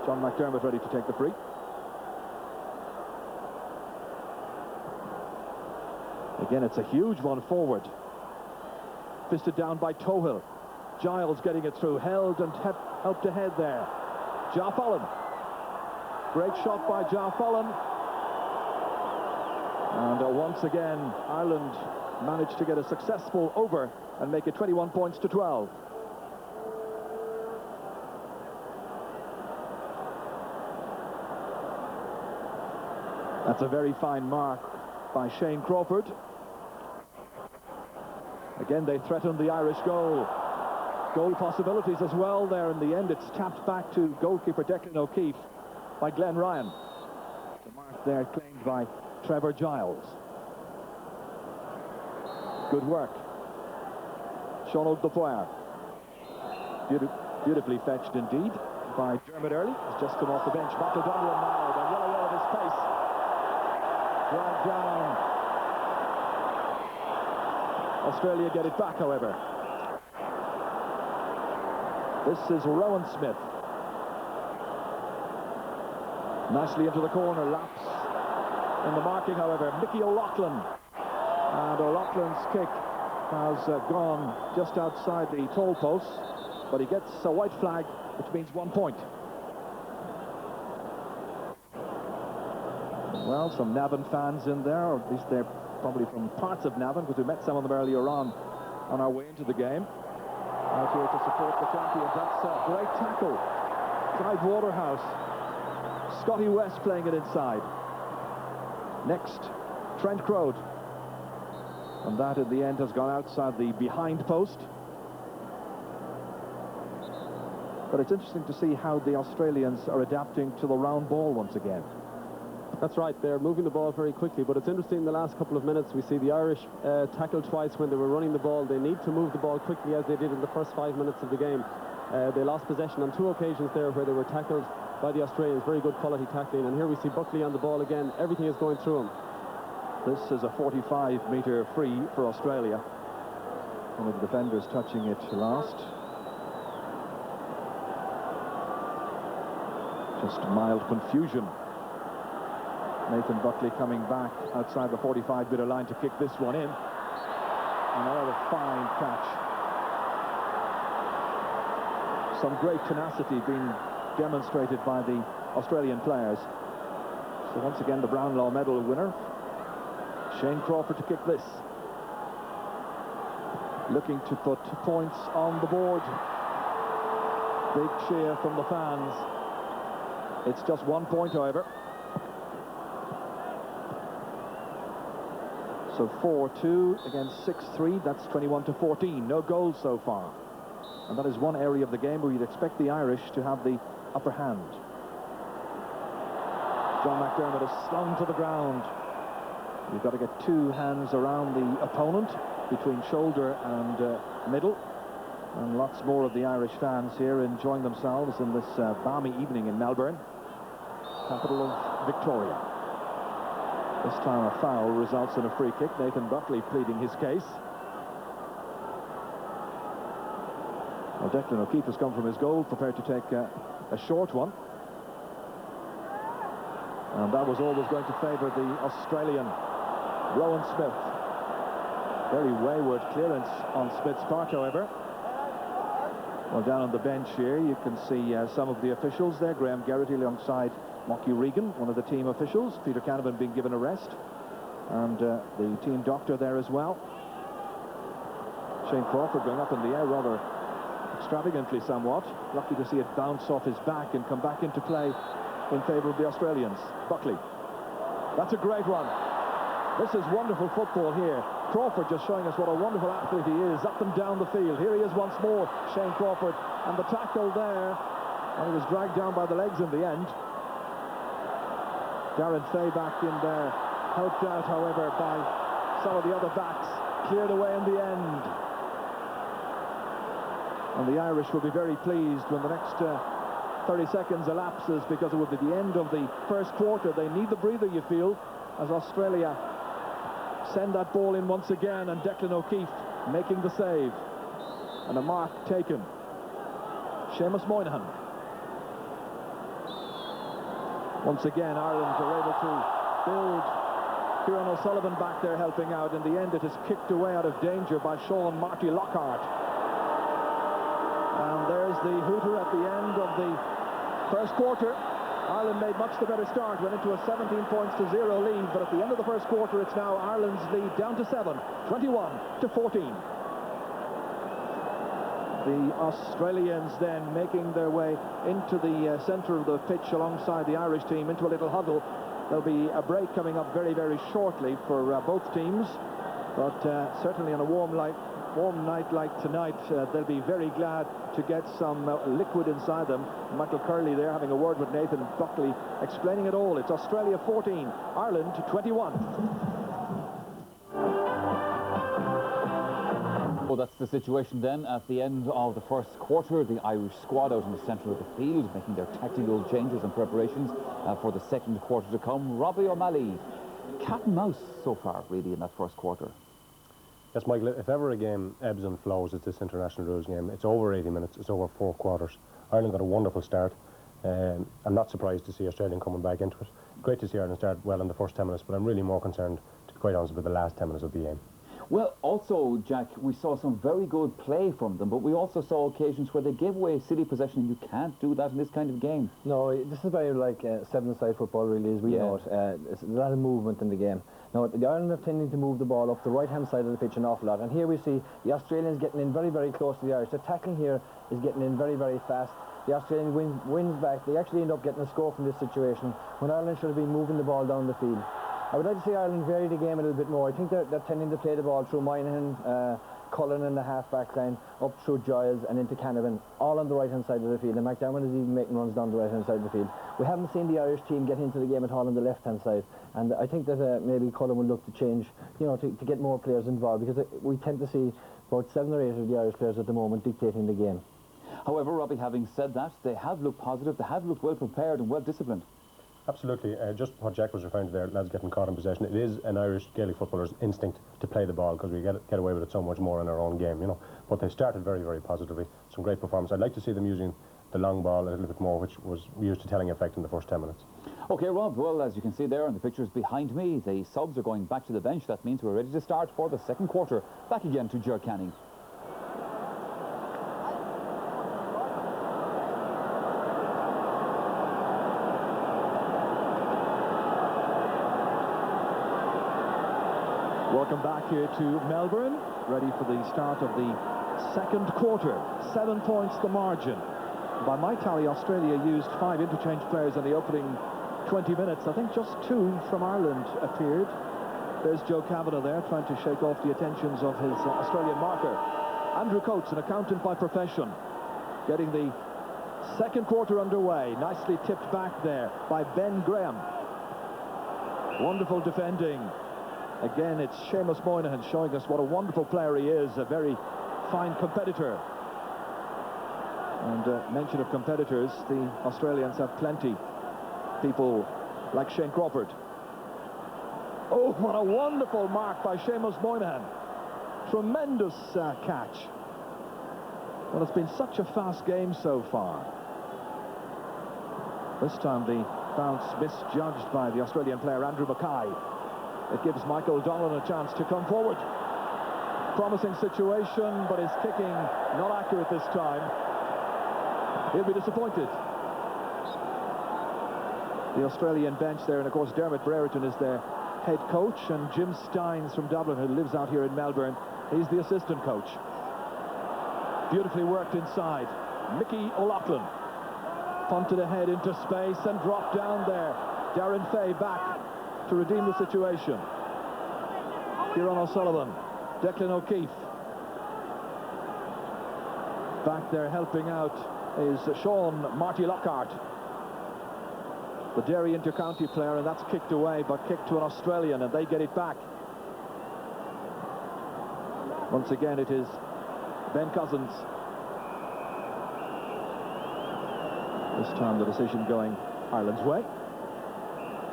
John McDermott ready to take the free. Again, it's a huge one forward. Fisted down by Tohill. Giles getting it through, held and helped ahead there. Ja Fallon. Great shot by Ja Fallon. And once again, Ireland managed to get a successful over and make it 21 points to 12. That's a very fine mark by Shane Crawford. Again, they threatened the Irish goal. Goal possibilities as well there. In the end, it's tapped back to goalkeeper Declan O'Keefe by Glenn Ryan. The mark there claimed by Trevor Giles. Good work. Sean O'Dwyer. Beautifully fetched indeed by Dermot Early. He's just come off the bench. Michael Donlan now, they're well aware of his pace. Dragged down. Australia get it back, however. This is Rowan Smith. Nicely into the corner, laps in the marking, however. Mickey O'Loughlin. And O'Loughlin's kick has gone just outside the tall post, but he gets a white flag, which means 1 point. Well, some Navan fans in there, or at least they're probably from parts of Navan, because we met some of them earlier on our way into the game. Out here to support the champions. That's a great tackle. Clive Waterhouse. Scotty West playing it inside. Next, Trent Crode. And that in the end has gone outside the behind post. But it's interesting to see how the Australians are adapting to the round ball once again.
That's right, they're moving the ball very quickly, but it's interesting in the last couple of minutes we see the Irish tackle twice when they were running the ball. They need to move the ball quickly, as they did in the first 5 minutes of the game. They lost possession on 2 occasions there where they were tackled by the Australians. Very good quality tackling, and here we see Buckley on the ball again. Everything is going through him.
This is a 45-metre free for Australia. One of the defenders touching it last. Just mild confusion. Nathan Buckley coming back outside the 45-metre line to kick this one in. Another fine catch. Some great tenacity being demonstrated by the Australian players. So once again, the Brownlaw medal winner, Shane Crawford, to kick this. Looking to put points on the board. Big cheer from the fans. It's just 1 point, however. So 4-2 against 6-3, that's 21-14. No goals so far. And that is one area of the game where you'd expect the Irish to have the upper hand. John McDermott is slung to the ground. You've got to get 2 hands around the opponent, between shoulder and middle. And lots more of the Irish fans here enjoying themselves in this balmy evening in Melbourne, capital of Victoria. This time a foul results in a free kick. Nathan Buckley pleading his case. Well, Declan O'Keefe has come from his goal, prepared to take a short one. And that was always going to favour the Australian, Rowan Smith. Very wayward clearance on Smith's part, however. Well, down on the bench here, you can see some of the officials there. Graham Geraghty alongside Mocky Regan, one of the team officials. Peter Canavan being given a rest. And the team doctor there as well. Shane Crawford going up in the air rather extravagantly somewhat. Lucky to see it bounce off his back and come back into play in favour of the Australians. Buckley. That's a great run. This is wonderful football here. Crawford just showing us what a wonderful athlete he is, up and down the field. Here he is once more, Shane Crawford, and the tackle there, and he was dragged down by the legs in the end. Darren Fay back in there, helped out, however, by some of the other backs, cleared away in the end. And the Irish will be very pleased when the next 30 seconds elapses, because it will be the end of the first quarter. They need the breather, you feel, as Australia send that ball in once again, and Declan O'Keefe making the save. And a mark taken. Seamus Moynihan. Once again, Ireland are able to build. Kieran O'Sullivan back there helping out. In the end, it is kicked away out of danger by Sean Marty Lockhart. And there's the hooter at the end of the first quarter. Ireland made much the better start, went into a 17 points to 0 lead, but at the end of the first quarter, it's now Ireland's lead down to 7, 21 to 14. The Australians then making their way into the centre of the pitch alongside the Irish team, into a little huddle. There'll be a break coming up very, very shortly for both teams, but certainly on a warm night like tonight, they'll be very glad to get some liquid inside them. Michael Curley there having a word with Nathan Buckley, explaining it all. It's Australia 14, Ireland 21.
Well, that's the situation then at the end of the first quarter. The Irish squad out in the centre of the field, making their tactical changes and preparations for the second quarter to come. Robbie O'Malley, cat and mouse so far, really, in that first quarter.
Yes, Michael, if ever a game ebbs and flows at this international rules game, it's over 80 minutes, it's over 4 quarters. Ireland got a wonderful start. I'm not surprised to see Australia coming back into it. Great to see Ireland start well in the first 10 minutes, but I'm really more concerned, to be quite honest, about the last 10 minutes of the game.
Well, also, Jack, we saw some very good play from them, but we also saw occasions where they gave away silly possession, and you can't do that in this kind of game.
No, this is very like seven-side football, really, as we know it. There's a lot of movement in the game. Now, the Ireland are tending to move the ball up the right-hand side of the pitch an awful lot, and here we see the Australians getting in very, very close to the Irish. The tackling here is getting in very, very fast. The Australian wins back. They actually end up getting a score from this situation when Ireland should have been moving the ball down the field. I would like to see Ireland vary the game a little bit more. I think they're tending to play the ball through Moynihan, Cullen in the half-back line, up through Giles and into Canavan, all on the right-hand side of the field. And McDermott is even making runs down the right-hand side of the field. We haven't seen the Irish team get into the game at all on the left-hand side. And I think that maybe Cullen will look to change, to get more players involved, because we tend to see about 7 or 8 of the Irish players at the moment dictating the game.
However, Robbie, having said that, they have looked positive, they have looked well prepared and well disciplined.
Absolutely. Just what Jack was referring to there, lads getting caught in possession. It is an Irish Gaelic footballer's instinct to play the ball, because we get away with it so much more in our own game, But they started very, very positively. Some great performance. I'd like to see them using the long ball a little bit more, which was used to telling effect in the first 10 minutes. OK, Rob, well, as you can see there in the pictures behind me, the subs are going back to the bench. That means we're ready to start for the second quarter. Back again to Ger Canning.
Welcome back here to Melbourne, ready for the start of the second quarter. 7 points the margin. By my tally, Australia used 5 interchange players in the opening 20 minutes. I think just 2 from Ireland appeared. There's Joe Kavanagh there, trying to shake off the attentions of his Australian marker. Andrew Coates, an accountant by profession, getting the second quarter underway. Nicely tipped back there by Ben Graham. Wonderful defending. Again, it's Seamus Moynihan showing us what a wonderful player he is, a very fine competitor. And mention of competitors, the Australians have plenty. People like Shane Crawford. Oh, what a wonderful mark by Seamus Moynihan. Tremendous catch. Well, it's been such a fast game so far. This time the bounce misjudged by the Australian player Andrew Mackay. It gives Michael O'Donnell a chance to come forward. Promising situation, but his kicking not accurate this time. He'll be disappointed. The Australian bench there, and of course Dermot Brereton is their head coach, and Jim Steins from Dublin, who lives out here in Melbourne, he's the assistant coach. Beautifully worked inside. Mickey O'Loughlin punted ahead into space and dropped down there. Darren Fay back to redeem the situation. Kieran O'Sullivan, Declan O'Keefe. Back there helping out is Sean Marty Lockhart, the Derry inter-county player, and that's kicked away, but kicked to an Australian, and they get it back. Once again, it is Ben Cousins. This time the decision going Ireland's way.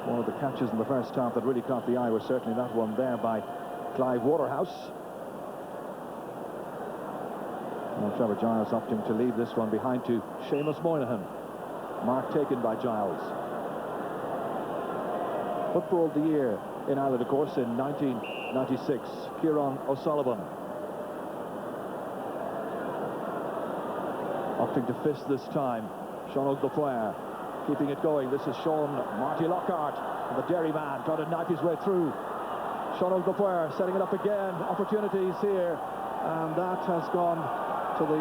One of the catches in the first half that really caught the eye was certainly that one there by Clive Waterhouse. And Trevor Giles opting to leave this one behind to Seamus Moynihan. Mark taken by Giles. Football of the Year in Ireland, of course, in 1996. Kieran O'Sullivan. Opting to fist this time. Sean O'Dwyer keeping it going. This is Sean Marty Lockhart, and the Derry man trying to knife his way through. Sean O'Dwyer setting it up again. Opportunities here, and that has gone to the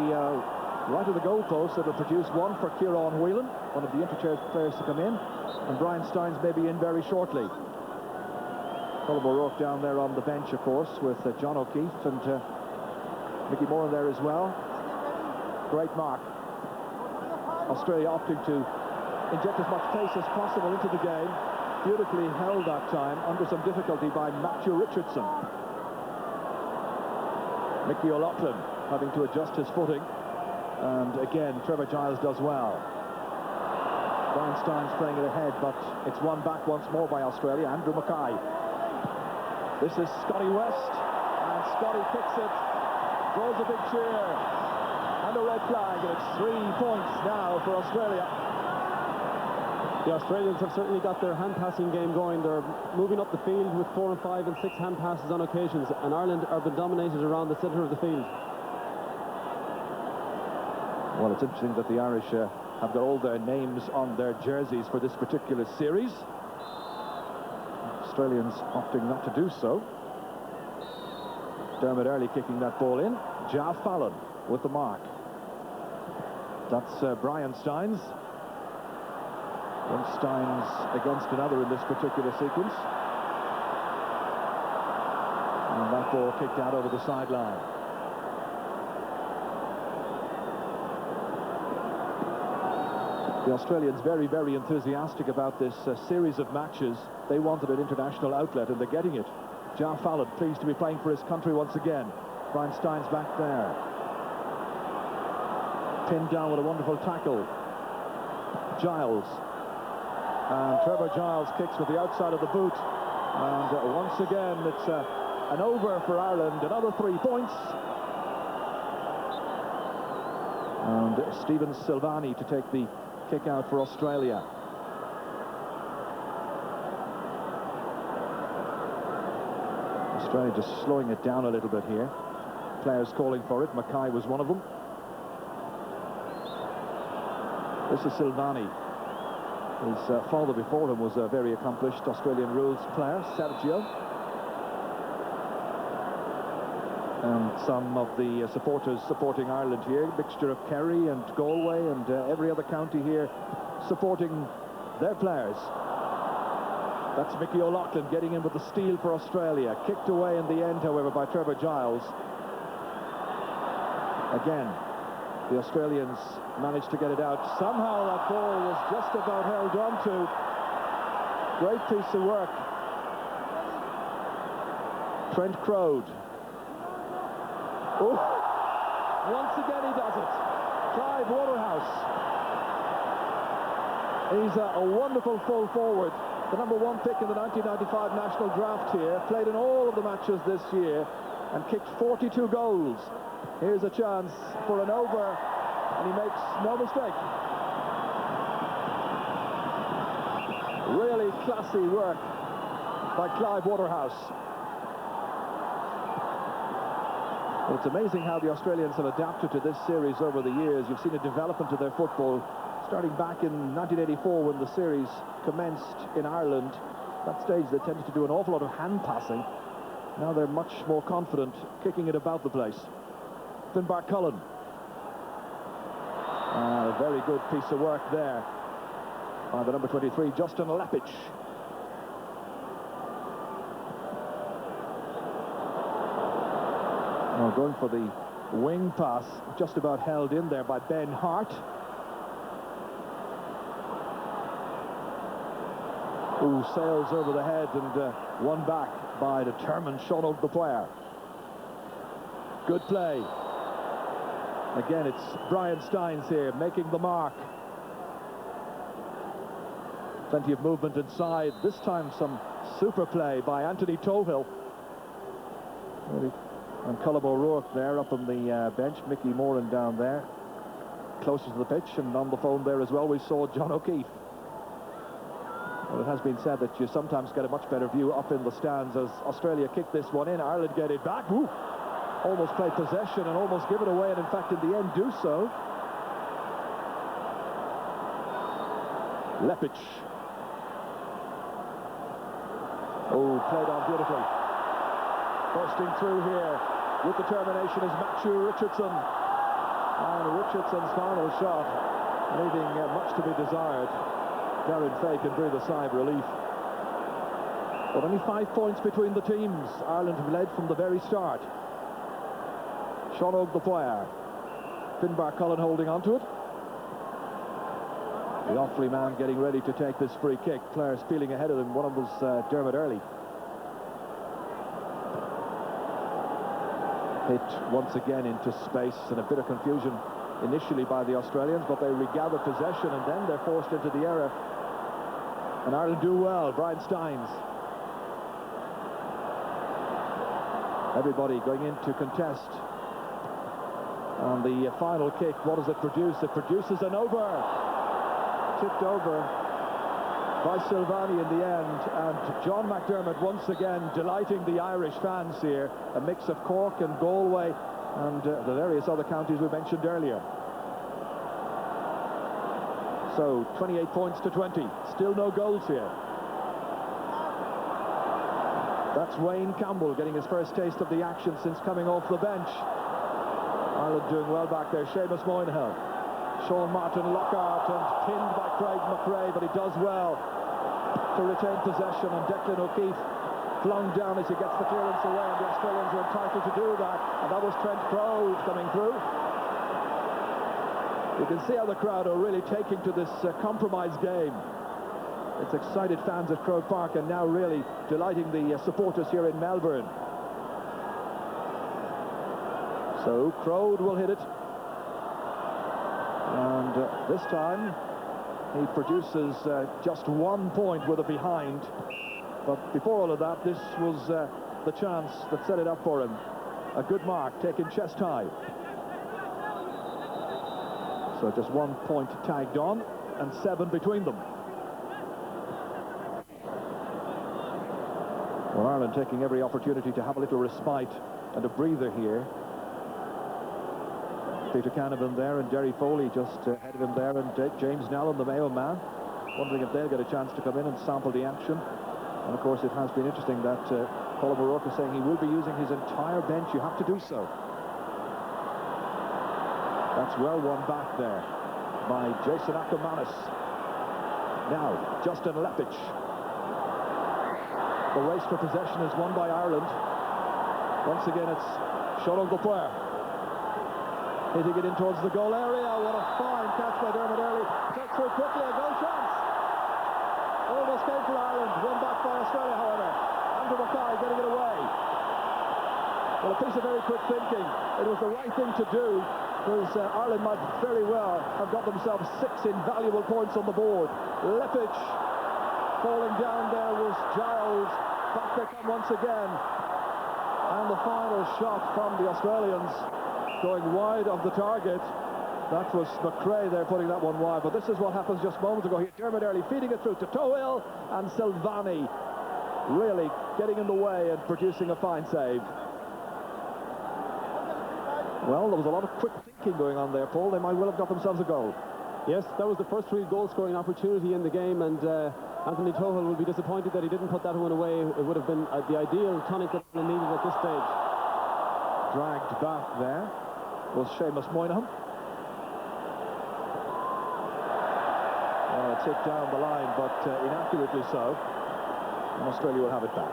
right of the goalpost. It will produce one for Kieran Whelan, one of the interchange players to come in, and Brian Steins may be in very shortly. Colm O'Rourke down there on the bench, of course, with John O'Keefe and Mickey Moran there as well. Great mark. Australia opting to inject as much pace as possible into the game. Beautifully held that time, under some difficulty by Matthew Richardson. Mickey O'Loughlin having to adjust his footing, and again Trevor Giles does well. Brian Steins playing it ahead, but it's won back once more by Australia. Andrew Mackay. This is Scotty West, and Scotty kicks it, throws a big cheer, and a red flag, and it's 3 points now for Australia.
The Australians have certainly got their hand-passing game going. They're moving up the field with 4 and 5 and 6 hand passes on occasions, and Ireland are been dominated around the centre of the field.
Well, it's interesting that the Irish have got all their names on their jerseys for this particular series. Australians opting not to do so. Dermot Earley kicking that ball in. Ja Fallon with the mark. That's Brian Steins. One Steins against another in this particular sequence. And that ball kicked out over the sideline. The Australians very, very enthusiastic about this series of matches. They wanted an international outlet, and they're getting it. Ja Fallon pleased to be playing for his country once again. Brian Steins back there. Pinned down with a wonderful tackle. Giles. And Trevor Giles kicks with the outside of the boot. And once again, it's an over for Ireland. Another 3 points. And Stephen Silvani to take the kick out for Australia. Australia just slowing it down a little bit here. Players calling for it. Mackay was one of them. This is Silvani. His father before him was a very accomplished Australian rules player, Sergio. And some of the supporters supporting Ireland here, mixture of Kerry and Galway and every other county here supporting their players. That's Mickey O'Loughlin getting in with the steal for Australia. Kicked away in the end, however, by Trevor Giles. Again, the Australians managed to get it out. Somehow that ball was just about held on to. Great piece of work. Trent Crowd. Oh, once again he does it. Clive Waterhouse. He's a wonderful full forward. The #1 pick in the 1995 national draft here. Played in all of the matches this year and kicked 42 goals. Here's a chance for an over, and he makes no mistake. Really classy work by Clive Waterhouse. Well, it's amazing how the Australians have adapted to this series over the years. You've seen a development of their football starting back in 1984 when the series commenced in Ireland. At that stage they tended to do an awful lot of hand passing. Now they're much more confident kicking it about the place. Finbar Cullen A very good piece of work there by the number 23, Justin Lepic. Well, going for the wing pass, just about held in there by Ben Hart. Who sails over the head and won back by determined Sean the player. Good play. Again, it's Brian Steins here making the mark. Plenty of movement inside. This time some super play by Anthony Tohill. And Colm O'Rourke there up on the bench. Mickey Moran down there, closer to the pitch, and on the phone there as well we saw John O'Keefe. Well, it has been said that you sometimes get a much better view up in the stands as Australia kick this one in. Ireland get it back. Ooh, almost play possession and almost give it away, and in fact in the end do so. Lepic. Oh, played on beautifully. Bursting through here with determination is Matthew Richardson. And Richardson's final shot leaving much to be desired. Darren Fay can breathe a sigh of relief. But only 5 points between the teams. Ireland have led from the very start. Sean the player. Finbar Cullen holding onto it. The Offaly man getting ready to take this free kick. Players feeling ahead of him. One of them was Dermot Earley. Hit once again into space, and a bit of confusion initially by the Australians, but they regather possession and then they're forced into the error. And Ireland do well. Brian Steins. Everybody going in to contest. And the final kick, what does it produce? It produces an over. Tipped over by Silvani in the end, and John McDermott once again delighting the Irish fans here. A mix of Cork and Galway and the various other counties we mentioned earlier. So 28 points to 20, still no goals here. That's Wayne Campbell getting his first taste of the action since coming off the bench. Ireland doing well back there. Seamus Moynihan, Sean Martin Lockhart, and pinned by Craig McRae, but he does well to retain possession, and Declan O'Keefe flung down as he gets the clearance away, and the Australians are entitled to do that, and that was Trent Crowe coming through. You can see how the crowd are really taking to this compromise game. It's excited fans at Croke Park, and now really delighting the supporters here in Melbourne. So Crowe will hit it, and this time he produces just 1 point with a behind. But before all of that, this was the chance that set it up for him. A good mark, taken chest high. So just 1 point tagged on, and 7 between them. Well, Ireland taking every opportunity to have a little respite and a breather here. Peter Canavan there, and Derry Foley just ahead of him there, and James Nellen, the Mayo man, wondering if they'll get a chance to come in and sample the action. And of course it has been interesting that Colm O'Rourke is saying he will be using his entire bench. You have to do so. That's well won back there by Jason Akermanis. Now Justin Lepic. The race for possession is won by Ireland. Once again it's Sean the player. Hitting it in towards the goal area. What a fine catch by Dermot Earley. Takes through quickly, a goal chance. Almost came for Ireland. Won back by Australia, however. Andrew Mackay getting it away. Well, a piece of very quick thinking. It was the right thing to do, because Ireland might very well have got themselves 6 invaluable points on the board. Lepic falling down there was Giles. Back they come once again. And the final shot from the Australians, going wide of the target. That was McRae there putting that one wide, but this is what happens just moments ago here. Dermot Earley feeding it through to Tohill, and Silvani really getting in the way and producing a fine save. Well, there was a lot of quick thinking going on there, Paul. They might well have got themselves a goal.
Yes, that was the first real goal-scoring opportunity in the game, and Anthony Tohill will be disappointed that he didn't put that one away. It would have been the ideal tonic that they needed at this stage.
Dragged back there was Seamus Moynihan. gets it down the line, but inaccurately so. And Australia will have it back.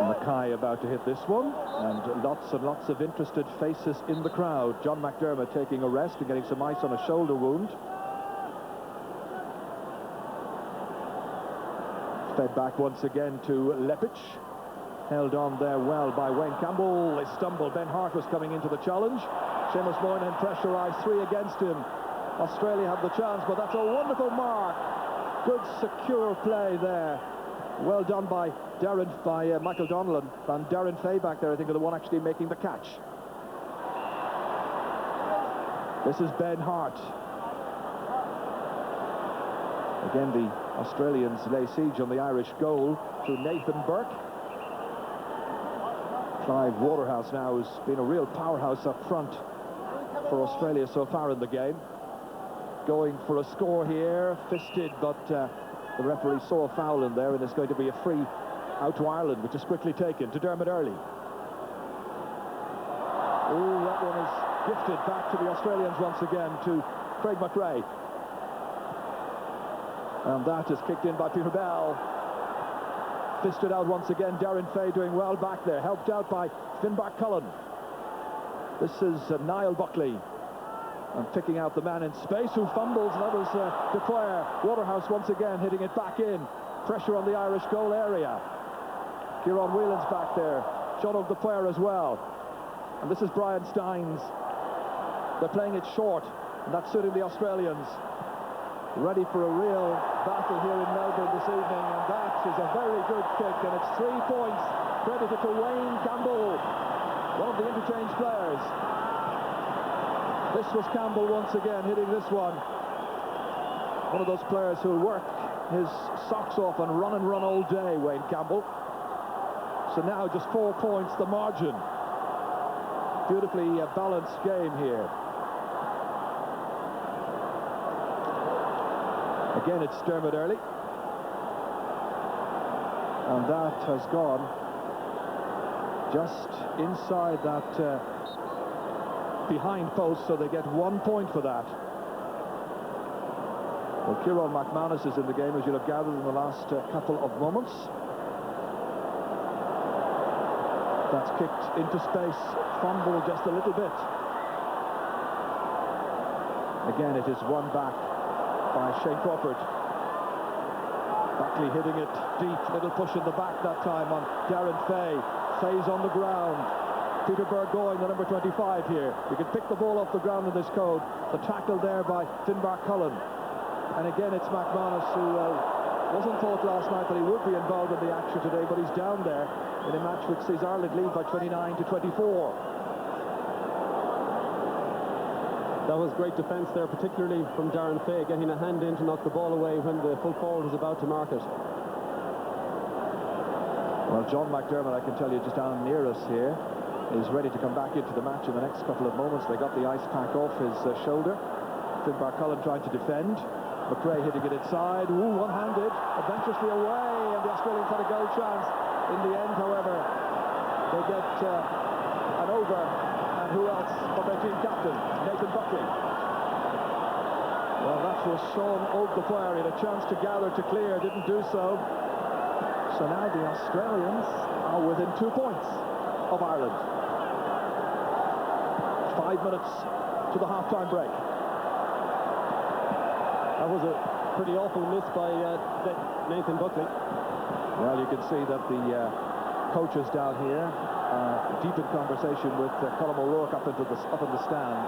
Mackay about to hit this one, and lots of interested faces in the crowd. John McDermott taking a rest and getting some ice on a shoulder wound. Fed back once again to Lepic. Held on there well by Wayne Campbell. They stumbled. Ben Hart was coming into the challenge. Seamus Moynihan pressurised, 3 against him. Australia had the chance, but that's a wonderful mark. Good, secure play there. Well done by Michael Donnellan, and Darren Fay back there, I think, are the one actually making the catch. This is Ben Hart. Again, the Australians lay siege on the Irish goal through Nathan Burke. Clive Waterhouse now has been a real powerhouse up front for Australia so far in the game. Going for a score here, fisted, but the referee saw a foul in there, and it's going to be a free out to Ireland, which is quickly taken to Dermot Earley. Oh, that one is gifted back to the Australians once again, to Craig McRae. And that is kicked in by Peter Bell. Fisted out once again, Darren Fay doing well back there, helped out by Finbar Cullen. This is Niall Buckley. And picking out the man in space who fumbles, and that was Depoyer. Waterhouse once again hitting it back in. Pressure on the Irish goal area. Kieran Whelan's back there. John Depoyer as well. And this is Brian Steins. They're playing it short, and that's suiting the Australians. Ready for a real battle here in Melbourne this evening, and that is a very good kick, and it's 3 points credited to Wayne Campbell, one of the interchange players. This was Campbell once again hitting this one. One of those players who'll work his socks off and run all day, Wayne Campbell. So now just 4 points, the margin. Beautifully balanced game here. Again, it's Dermot Earley. And that has gone just inside that behind post, so they get 1 point for that. Well, Kieran McManus is in the game, as you'll have gathered in the last couple of moments. That's kicked into space, fumbled just a little bit. Again, it is won back by Shane Crawford. Buckley hitting it deep, little push in the back that time on Darren Fay. Fay's on the ground. Peter Burgoyne, the number 25 here. You can pick the ball off the ground in this code. The tackle there by Finbar Cullen. And again, it's McManus, who wasn't thought last night that he would be involved in the action today, but he's down there in a match which sees Ireland lead by 29-24.
That was great defence there, particularly from Darren Fay, getting a hand in to knock the ball away when the full forward was about to mark it.
Well, John McDermott, I can tell you, just down near us here, is ready to come back into the match in the next couple of moments. They got the ice pack off his shoulder. Finbar Cullen trying to defend. McRae hitting it inside. Ooh, one-handed, adventurously away, and the Australians had a goal chance. In the end, however, they get an over, and who else but their team captain, Nathan Buckley. Well, that was Sean O'Dwyer. He had a chance to gather, to clear, didn't do so. So now the Australians are within 2 points of Ireland. 5 minutes to the half-time break.
That was a pretty awful miss by Nathan Buckley.
Well, you can see that the coaches down here are deep in conversation with Colm O'Rourke up in the stand.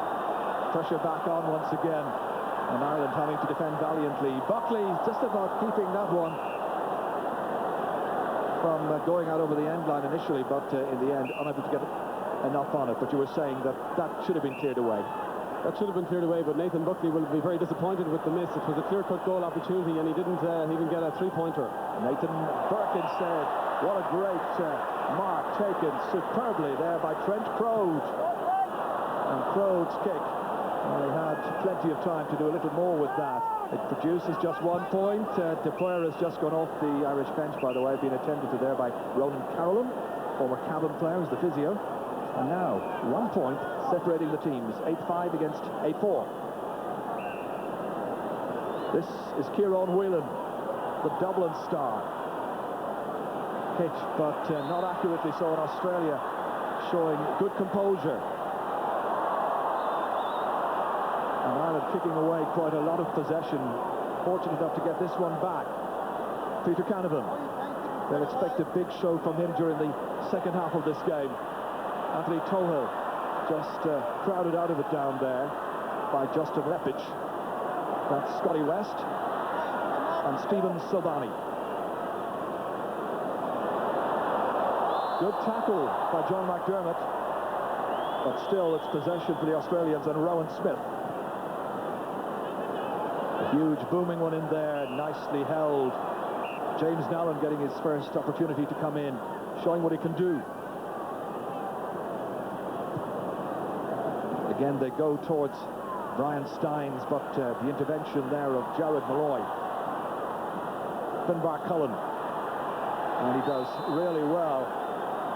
Pressure back on once again, and Ireland having to defend valiantly. Buckley just about keeping that one from going out over the end line initially, but in the end unable to get enough on it. But you were saying that should have been cleared away.
That should have been cleared away, but Nathan Buckley will be very disappointed with the miss. It was a clear-cut goal opportunity, and he didn't even get a three-pointer.
Nathan Burke instead. What a great mark taken superbly there by Trent Crode. And Crode's kick, well, he had plenty of time to do a little more with that. It produces just 1 point. Depoyer has just gone off the Irish bench, by the way, being attended to there by Ronan Carolan, former Cavan player, who's the physio. And now, 1 point, separating the teams. 8-5 against 8-4. This is Kieran Whelan, the Dublin star. Pitch, but not accurately so in Australia, showing good composure. And Ireland kicking away quite a lot of possession, fortunate enough to get this one back. Peter Canavan, they'll expect a big show from him during the second half of this game. Anthony Tohill just crowded out of it down there by Justin Lepich. That's Scotty West and Stephen Silvani. Good tackle by John McDermott, but still it's possession for the Australians and Rowan Smith. A huge booming one in there, nicely held. James Nallen getting his first opportunity to come in, showing what he can do. Again, they go towards Brian Steins, but the intervention there of Jared Malloy. Finbar Cullen, and he does really well.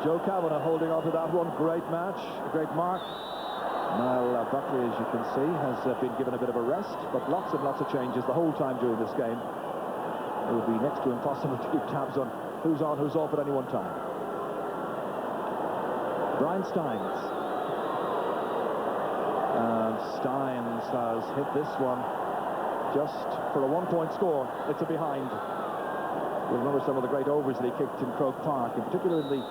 Joe Kavanagh holding on to that one. Great match, great mark. Niall Buckley, as you can see, has been given a bit of a rest, but lots and lots of changes the whole time during this game. It will be next to impossible to keep tabs on who's on, who's off at any one time. Brian Steins. And Steins has hit this one just for a one-point score. It's a behind. You remember some of the great overs that he kicked in Croke Park, in particular in the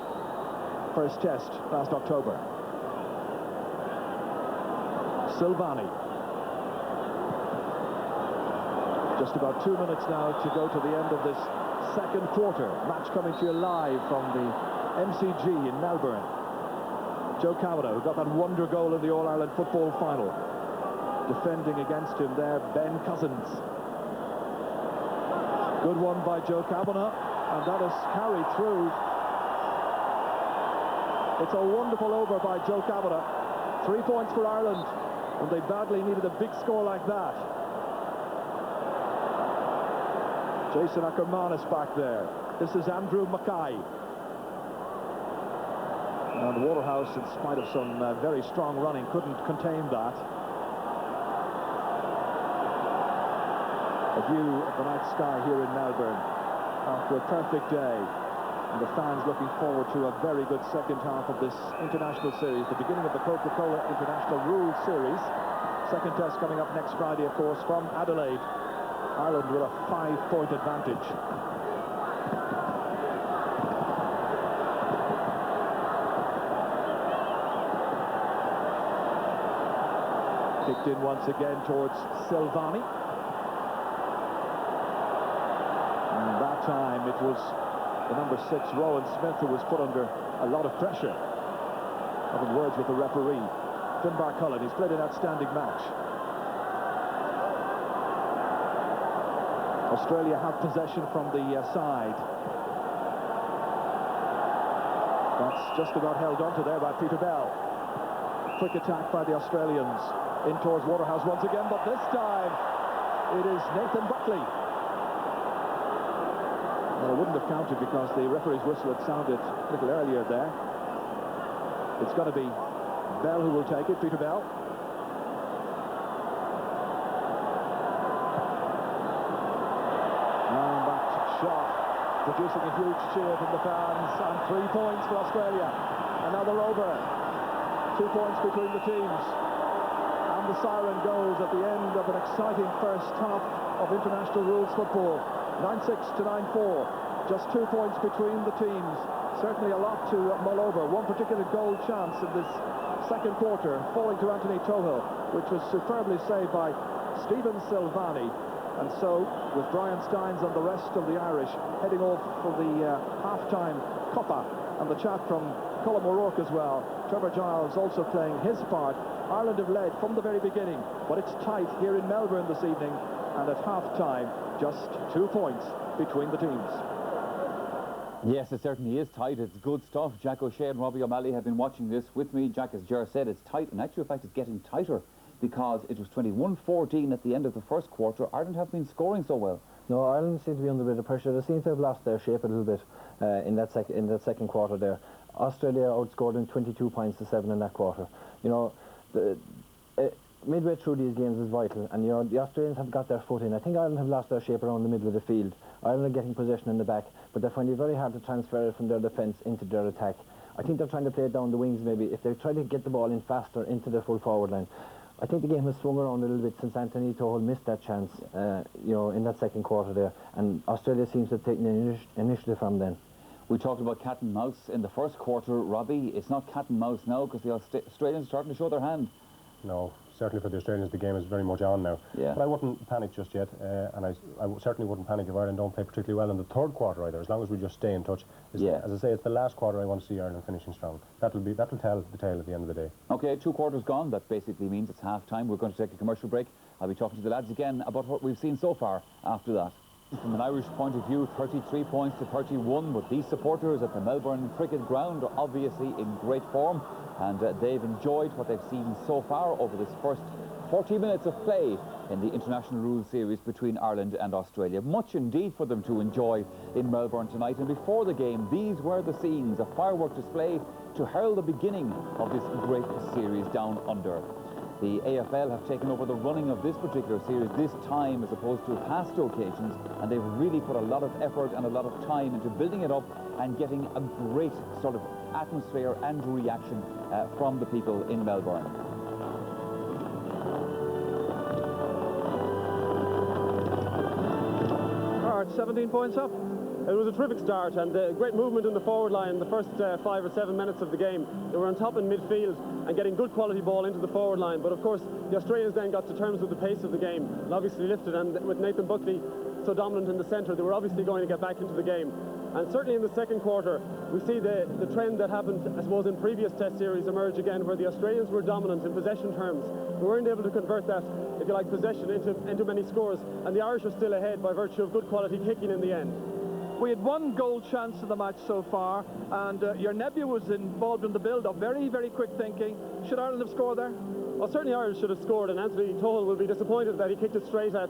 first test last October. Silvani. Just about 2 minutes now to go to the end of this second quarter. Match coming to you live from the MCG in Melbourne. Joe Kavanagh, who got that wonder goal in the All-Ireland football final. Defending against him there, Ben Cousins. Good one by Joe Kavanagh, and that is carried through. It's a wonderful over by Joe Kavanagh. 3 points for Ireland, and they badly needed a big score like that. Jason Ackerman is back there. This is Andrew Mackay. And Waterhouse, in spite of some very strong running, couldn't contain that. A view of the night sky here in Melbourne after a perfect day. And the fans looking forward to a very good second half of this international series, the beginning of the Coca-Cola International Rules Series. Second test coming up next Friday, of course, from Adelaide. Ireland with a 5-point advantage. Kicked in once again towards Silvani. And that time it was the number 6, Rowan Smith, who was put under a lot of pressure. Having words with the referee, Finbar Cullen. He's played an outstanding match. Australia have possession from the side. That's just about held onto there by Peter Bell. Quick attack by the Australians. In towards Waterhouse once again, but this time it is Nathan Buckley. Well, it wouldn't have counted because the referee's whistle had sounded a little earlier there. It's going to be Bell who will take it, Peter Bell. And that shot, producing a huge cheer from the fans, and 3 points for Australia. Another over. 2 points between the teams. And the siren goes at the end of an exciting first half of international rules football. 9-6 to 9-4. Just 2 points between the teams. Certainly a lot to mull over. One particular goal chance in this second quarter, falling to Anthony Tohill, which was superbly saved by Stephen Silvani. And so, with Brian Steins and the rest of the Irish heading off for the half-time cuppa, and the chat from Colin O'Rourke as well, Trevor Giles also playing his part. Ireland have led from the very beginning, but it's tight here in Melbourne this evening, and at half-time, just 2 points between the teams.
Yes, it certainly is tight. It's good stuff. Jack O'Shea and Robbie O'Malley have been watching this with me. Jack, as Ger said, it's tight. In actual fact, it's getting tighter because it was 21-14 at the end of the first quarter. Ireland have been scoring so well.
No, Ireland seem to be under a bit of pressure. They seem to have lost their shape a little bit in that second quarter there. Australia outscored them 22 points to 7 in that quarter. You know, midway through these games is vital, and you know the Australians have got their foot in. I think Ireland have lost their shape around the middle of the field. Ireland are getting possession in the back, but they find it very hard to transfer it from their defence into their attack. I think they're trying to play it down the wings maybe. If they try to get the ball in faster into the full forward line. I think the game has swung around a little bit since Anthony Tohol missed that chance, you know, in that second quarter there, and Australia seems to have taken the initiative from then.
We talked about cat and mouse in the first quarter, Robbie. It's not cat and mouse now because the Australians are starting to show their hand.
No, certainly for the Australians the game is very much on now.
Yeah.
But I wouldn't panic just yet, and I certainly wouldn't panic if Ireland don't play particularly well in the third quarter either, as long as we just stay in touch.
Yeah.
As I say, it's the last quarter I want to see Ireland finishing strong. That'll tell the tale at the end of the day.
Okay, 2 quarters gone. That basically means it's half-time. We're going to take a commercial break. I'll be talking to the lads again about what we've seen so far after that. From an Irish point of view, 33 points to 31, but these supporters at the Melbourne Cricket Ground are obviously in great form, and they've enjoyed what they've seen so far over this first 40 minutes of play in the International Rules Series between Ireland and Australia. Much indeed for them to enjoy in Melbourne tonight, and before the game, these were the scenes, a firework display to herald the beginning of this great series down under. The AFL have taken over the running of this particular series this time as opposed to past occasions, and they've really put a lot of effort and a lot of time into building it up and getting a great sort of atmosphere and reaction from the people in Melbourne.
All right, 17 points up. It was a terrific start and great movement in the forward line the first 5 or 7 minutes of the game. They were on top in midfield and getting good quality ball into the forward line, but of course the Australians then got to terms with the pace of the game and obviously lifted, and with Nathan Buckley so dominant in the centre, they were obviously going to get back into the game. And certainly in the second quarter we see the trend that happened, I suppose, in previous test series emerge again, where the Australians were dominant in possession terms. They weren't able to convert that, if you like, possession into many scores, and the Irish are still ahead by virtue of good quality kicking in the end.
We had 1 goal chance in the match so far, and your nephew was involved in the build-up. Very, very quick thinking. Should Ireland have scored there?
Well, certainly Ireland should have scored, and Anthony Tohol will be disappointed that he kicked it straight at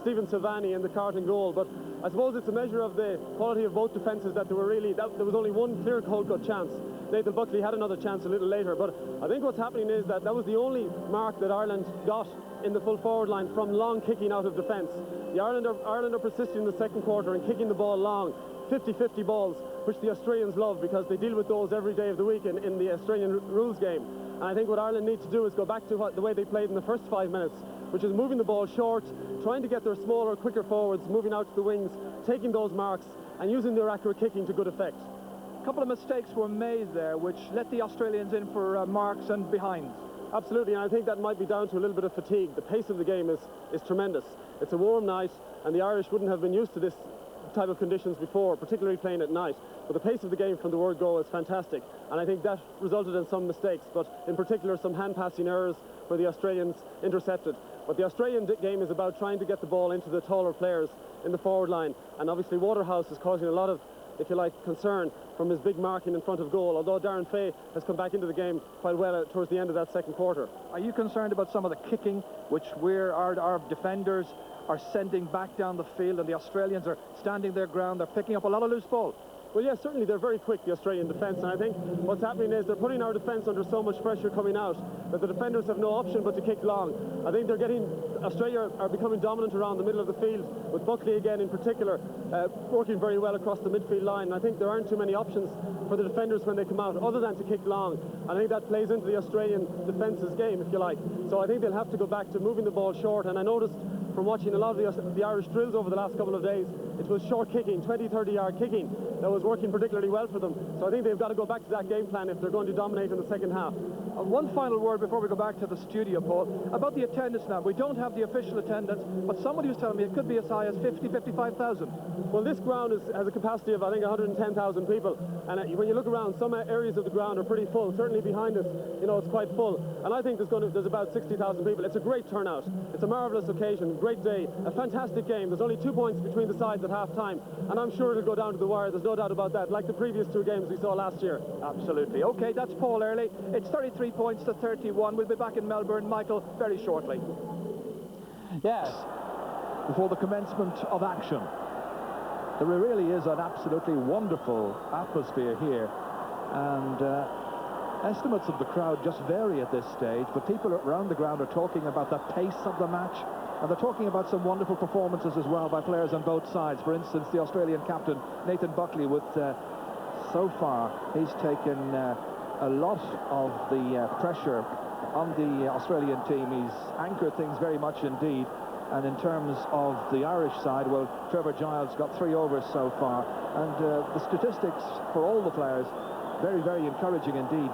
Stephen Silvani in the Carton goal. But I suppose it's a measure of the quality of both defences that there was only one clear cold-cut chance. Nathan Buckley had another chance a little later, but I think what's happening is that was the only mark that Ireland got in the full forward line from long kicking out of defence. Ireland are persisting in the second quarter and kicking the ball long, 50-50 balls, which the Australians love because they deal with those every day of the week in the Australian rules game. And I think what Ireland need to do is go back to the way they played in the first 5 minutes, which is moving the ball short, trying to get their smaller, quicker forwards, moving out to the wings, taking those marks and using their accurate kicking to good effect.
A couple of mistakes were made there which let the Australians in for marks and behinds.
Absolutely, and I think that might be down to a little bit of fatigue. The pace of the game is tremendous. It's a warm night, and the Irish wouldn't have been used to this type of conditions before, particularly playing at night. But the pace of the game from the word go is fantastic, and I think that resulted in some mistakes, but in particular some hand-passing errors where the Australians intercepted. But the Australian game is about trying to get the ball into the taller players in the forward line, and obviously Waterhouse is causing a lot of, if you like, concern from his big marking in front of goal, although Darren Fay has come back into the game quite well towards the end of that second quarter.
Are you concerned about some of the kicking which our defenders are sending back down the field, and the Australians are standing their ground, they're picking up a lot of loose ball?
Well, yes, certainly they're very quick, the Australian defence, and I think what's happening is they're putting our defence under so much pressure coming out that the defenders have no option but to kick long. I think Australia are becoming dominant around the middle of the field, with Buckley again in particular working very well across the midfield line. And I think there aren't too many options for the defenders when they come out other than to kick long. And I think that plays into the Australian defence's game, if you like. So I think they'll have to go back to moving the ball short, and I noticed from watching a lot of the Irish drills over the last couple of days, it was short kicking, 20-30 yard kicking that was working particularly well for them. So I think they've got to go back to that game plan if they're going to dominate in the second half.
One final word before we go back to the studio, Paul, about the attendance now. We don't have the official attendance, but somebody was telling me it could be as high as 50-55,000.
Well, this ground has a capacity of, I think, 110,000 people, and when you look around, some areas of the ground are pretty full. Certainly behind us, it's quite full, and I think there's about 60,000 people. It's a great turnout. It's a marvellous occasion, great day, a fantastic game. There's only 2 points between the sides at half-time, and I'm sure it'll go down to the wire. There's no doubt about that, like the previous 2 games we saw last year.
Absolutely. Okay, that's Paul Early. It's 33 points to 31. We'll be back in Melbourne, Michael, very shortly.
Yes.
Before the commencement of action. There really is an absolutely wonderful atmosphere here, and estimates of the crowd just vary at this stage, but people around the ground are talking about the pace of the match, and they're talking about some wonderful performances as well by players on both sides. For instance, the Australian captain, Nathan Buckley, with so far he's taken a lot of the pressure on the Australian team. He's anchored things very much indeed. And in terms of the Irish side, well, Trevor Giles got 3 overs so far, and the statistics for all the players very, very encouraging indeed.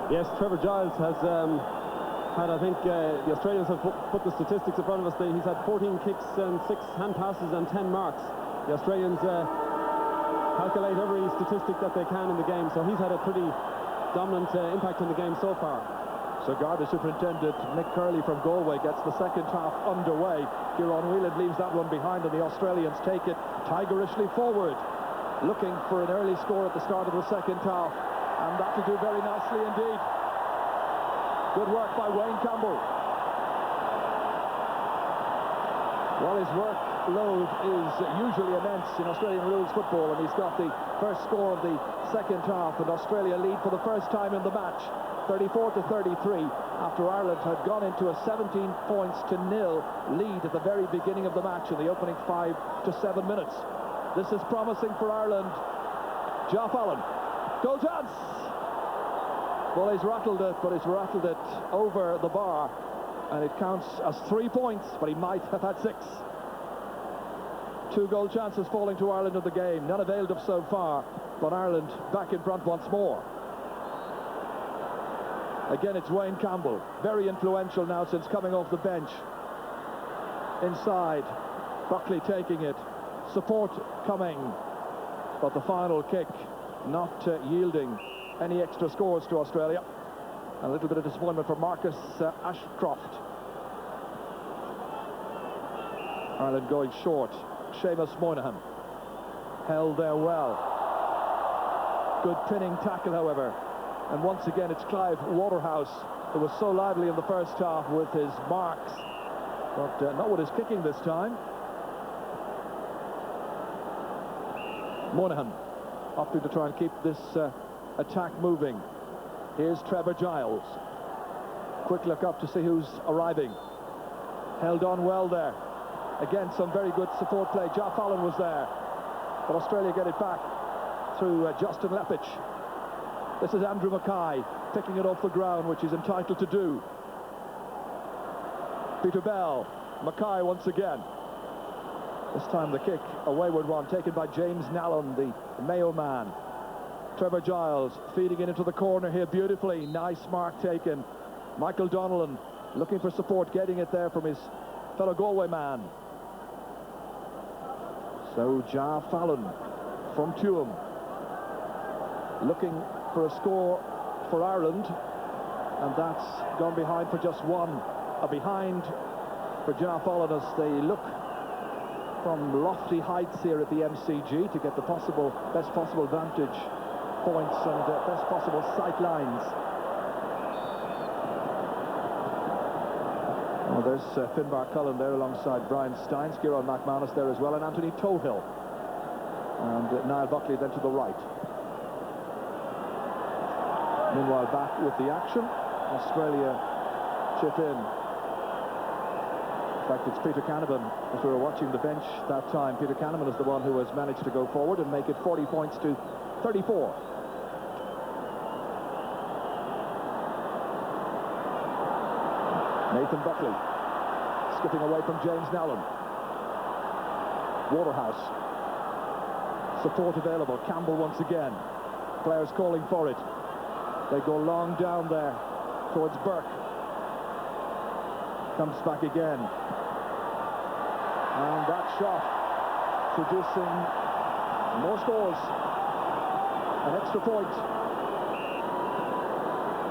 Yes, Trevor Giles has had, I think, the Australians have put the statistics in front of us. He's had 14 kicks and 6 hand passes and 10 marks. The Australians calculate every statistic that they can in the game, so he's had a pretty dominant impact in the game so far.
So Garda Superintendent Mick Curley from Galway gets the second half underway. Kieran Whelan leaves that one behind, and the Australians take it tigerishly forward, looking for an early score at the start of the second half, and that will do very nicely indeed. Good work by Wayne Campbell. Well, his workload is usually immense in Australian rules football, and he's got the first score of the second half, and Australia lead for the first time in the match, 34-33, after Ireland had gone into a 17-0 lead at the very beginning of the match in the opening 5 to 7 minutes. This is promising for Ireland. Geoff Allen, goal chance! Well, he's rattled it, but he's rattled it over the bar, and it counts as 3 points, but he might have had 6. 2 goal chances falling to Ireland in the game, none availed of so far, but Ireland back in front once more. Again, it's Wayne Campbell, very influential now since coming off the bench. Inside, Buckley taking it, support coming, but the final kick not yielding any extra scores to Australia. A little bit of disappointment for Marcus Ashcroft. Ireland going short. Seamus Moynihan held there well. Good pinning tackle, however. And once again, it's Clive Waterhouse, who was so lively in the first half with his marks, but not with his kicking this time. Moynihan opting to try and keep this attack moving. Here's Trevor Giles. Quick look up to see who's arriving. Held on well there. Again, some very good support play. Geoff Allen was there, but Australia get it back through Justin Lepich. This is Andrew Mackay picking it off the ground, which he's entitled to do. Peter Bell, Mackay once again. This time the kick, a wayward one, taken by James Nallon, the Mayo man. Trevor Giles feeding it into the corner here beautifully. Nice mark taken. Michael Donnellan looking for support, getting it there from his fellow Galway man. So Geoff Allen from Tuam looking for a score for Ireland, and that's gone behind for just one. A behind for Geoff Allen as they look from lofty heights here at the MCG to get the best possible vantage points and best possible sight lines. Oh, there's Finbar Cullen there alongside Brian Steins, Kieran McManus there as well, and Anthony Tohill. And Niall Buckley then to the right. Meanwhile, back with the action, Australia chip in. In fact, it's Peter Canavan, as we were watching the bench that time. Peter Canavan is the one who has managed to go forward and make it 40 points to 34. Nathan Buckley skipping away from James Nallon. Waterhouse. Support available. Campbell once again. Players calling for it. They go long down there towards Burke. Comes back again. And that shot producing more scores. An extra point.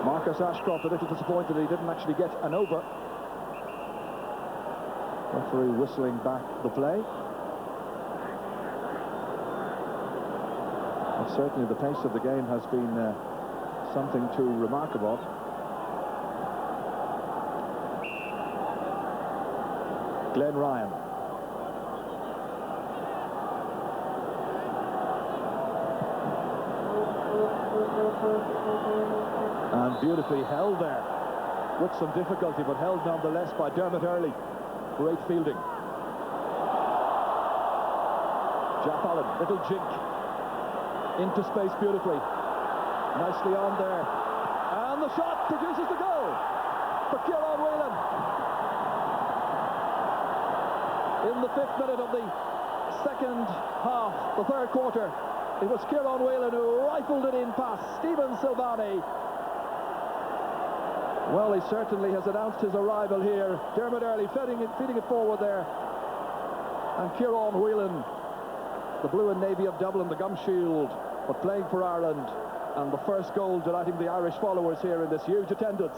Marcus Ashcroft a little disappointed he didn't actually get an over. Referee whistling back the play. But certainly the pace of the game has been something to remark about. Glenn Ryan. And beautifully held there, with some difficulty, but held nonetheless by Dermot Earley. Great fielding. Jack Allen, little jink. Into space beautifully. Nicely on there. And the shot produces the goal for Kieran Whelan. In the 5th minute of the second half, the third quarter, it was Kieran Whelan who rifled it in past Stephen Silvani. Well, he certainly has announced his arrival here. Dermot Earley feeding it forward there. And Kieran Whelan, the blue and navy of Dublin, the gum shield, but playing for Ireland. And the first goal delighting the Irish followers here in this huge attendance.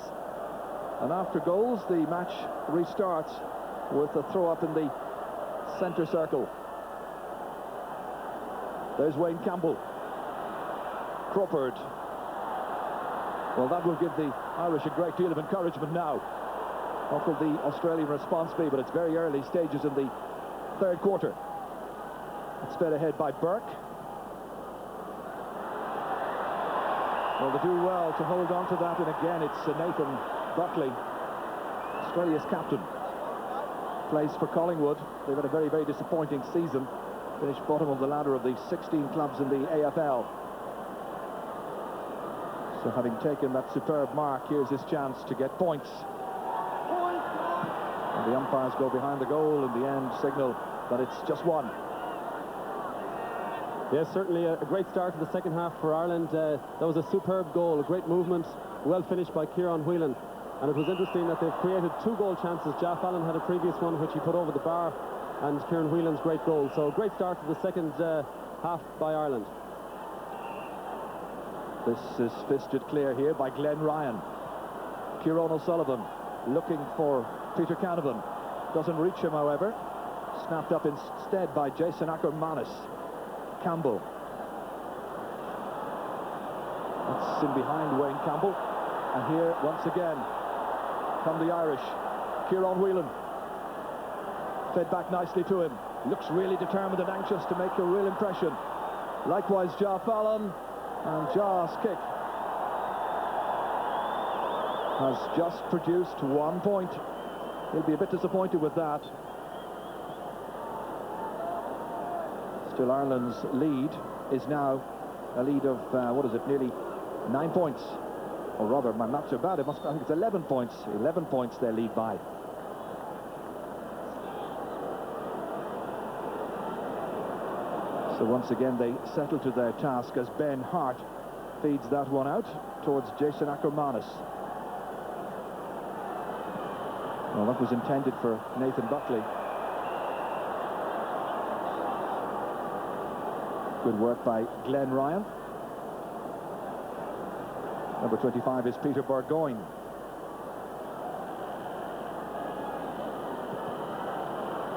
And after goals, the match restarts with a throw-up in the centre circle. There's Wayne Campbell. Crawford. Well, that will give the Irish a great deal of encouragement now. What will the Australian response be? But it's very early stages in the third quarter. It's fed ahead by Burke. Well, they do well to hold on to that, and again it's Nathan Buckley, Australia's captain. Plays for Collingwood. They've had a very, very disappointing season. Finished bottom of the ladder of the 16 clubs in the AFL. So having taken that superb mark, here's his chance to get points. And the umpires go behind the goal in the end, signal that it's just one.
Yes, certainly a great start to the second half for Ireland. That was a superb goal, a great movement, well finished by Kieran Whelan. And it was interesting that they've created 2 goal chances. Jaff Allen had a previous one which he put over the bar, and Kieran Whelan's great goal. So a great start to the second half by Ireland.
This is fisted clear here by Glenn Ryan. Kieran O'Sullivan looking for Peter Canavan. Doesn't reach him, however. Snapped up instead by Jason Ackermanis. Campbell. That's in behind Wayne Campbell. And here, once again, come the Irish. Kieran Whelan. Fed back nicely to him. Looks really determined and anxious to make a real impression. Likewise, Jaff Allen. And Ja's kick has just produced 1 point. He'll be a bit disappointed with that. Still, Ireland's lead is now a lead of, nearly 9 points. Or rather, not so bad. I think it's 11 points. 11 points they lead by. So once again, they settle to their task as Ben Hart feeds that one out towards Jason Ackermanis. Well, that was intended for Nathan Buckley. Good work by Glenn Ryan. Number 25 is Peter Burgoyne.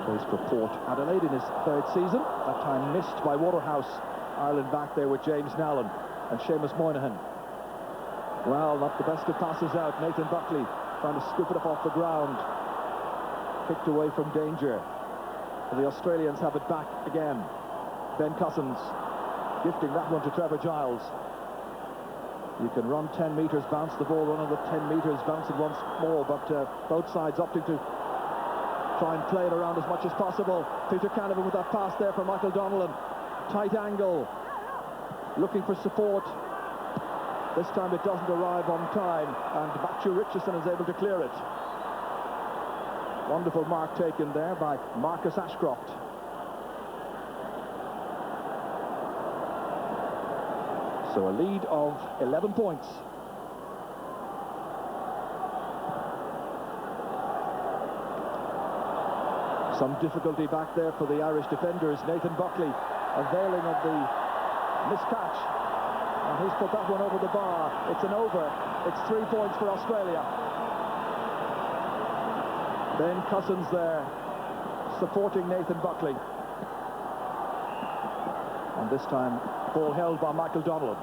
Plays for Port Adelaide in his 3rd season. That time missed by Waterhouse. Ireland back there with James Nowlan and Seamus Moynihan. Well, not the best of passes out. Nathan Buckley trying to scoop it up off the ground. Kicked away from danger. And the Australians have it back again. Ben Cousins gifting that one to Trevor Giles. You can run 10 metres, bounce the ball, run another 10 metres, bounce it once more, but both sides opting to try and play it around as much as possible. Peter Canavan with that pass there for Michael Donnellan. Tight angle. Looking for support. This time it doesn't arrive on time, and Matthew Richardson is able to clear it. Wonderful mark taken there by Marcus Ashcroft. So a lead of 11 points. Some difficulty back there for the Irish defenders. Nathan Buckley availing of the miscatch. And he's put that one over the bar. It's an over. It's 3 points for Australia. Ben Cousins there, supporting Nathan Buckley. And this time, ball held by Michael Donnellan.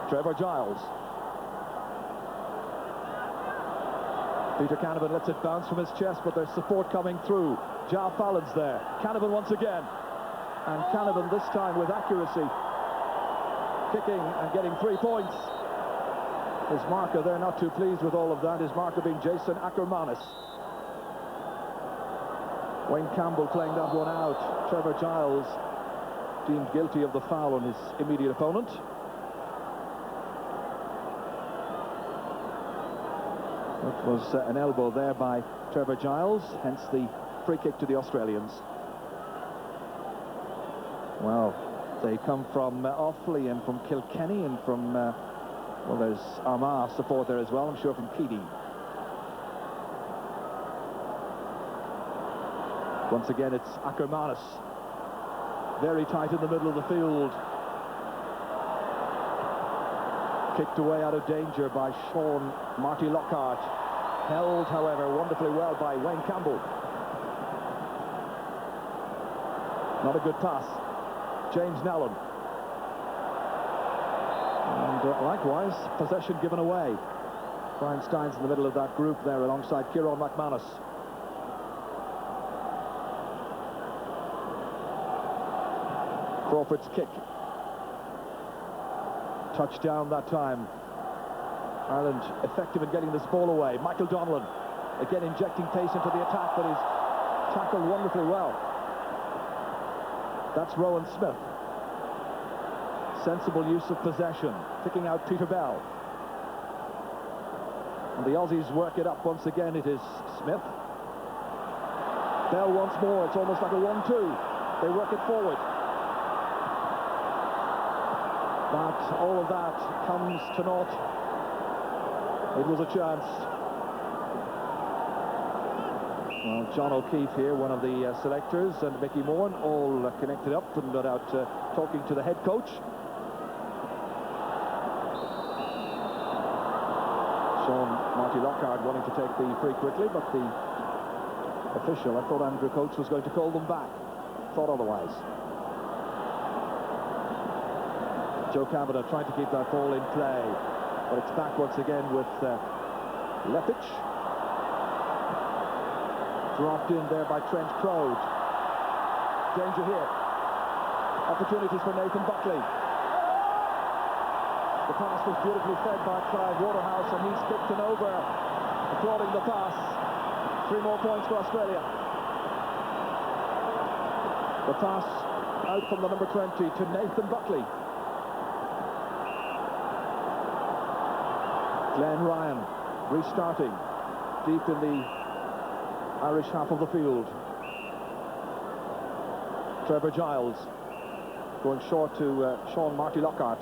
Trevor Giles. Peter Canavan lets it bounce from his chest, but there's support coming through. Jaff Allen's there. Canavan once again. And Canavan this time with accuracy kicking and getting 3 points. His marker there not too pleased with all of that. His marker being Jason Ackermanis. Wayne Campbell playing that one out. Trevor Giles deemed guilty of the foul on his immediate opponent. It was an elbow there by Trevor Giles, hence the free kick to the Australians. Well, they come from Offaly and from Kilkenny and from, well, there's Armagh support there as well, I'm sure, from Keady. Once again, it's Ackermanis. Very tight in the middle of the field. Kicked away out of danger by Sean Marty Lockhart. Held, however, wonderfully well by Wayne Campbell. Not a good pass. James Nallon. And likewise, possession given away. Brian Stein's in the middle of that group there alongside Kieran McManus. Crawford's kick. Touchdown that time. Ireland effective in getting this ball away. Michael Donlan again injecting pace into the attack, but he's tackled wonderfully well. That's Rowan Smith. Sensible use of possession, picking out Peter Bell. And the Aussies work it up once again. It is Smith. Bell once more. It's almost like a 1-2. They work it forward. But all of that comes to naught. It was a chance. Well, John O'Keefe here, one of the selectors, and Mickey Moran, all connected up and got out talking to the head coach. Sean Marty Lockhart wanting to take the free quickly, but the official, I thought Andrew Coates was going to call them back. Thought otherwise. Joe Kavanagh trying to keep that ball in play, but it's back once again with Lepic. Dropped in there by Trent Crowd. Danger here. Opportunities for Nathan Buckley. The pass was beautifully fed by Clive Waterhouse, and he's kicked it over, applauding the pass. 3 more points for Australia. The pass out from the number 20 to Nathan Buckley. Glenn Ryan restarting deep in the Irish half of the field. Trevor Giles going short to Sean Marty Lockhart.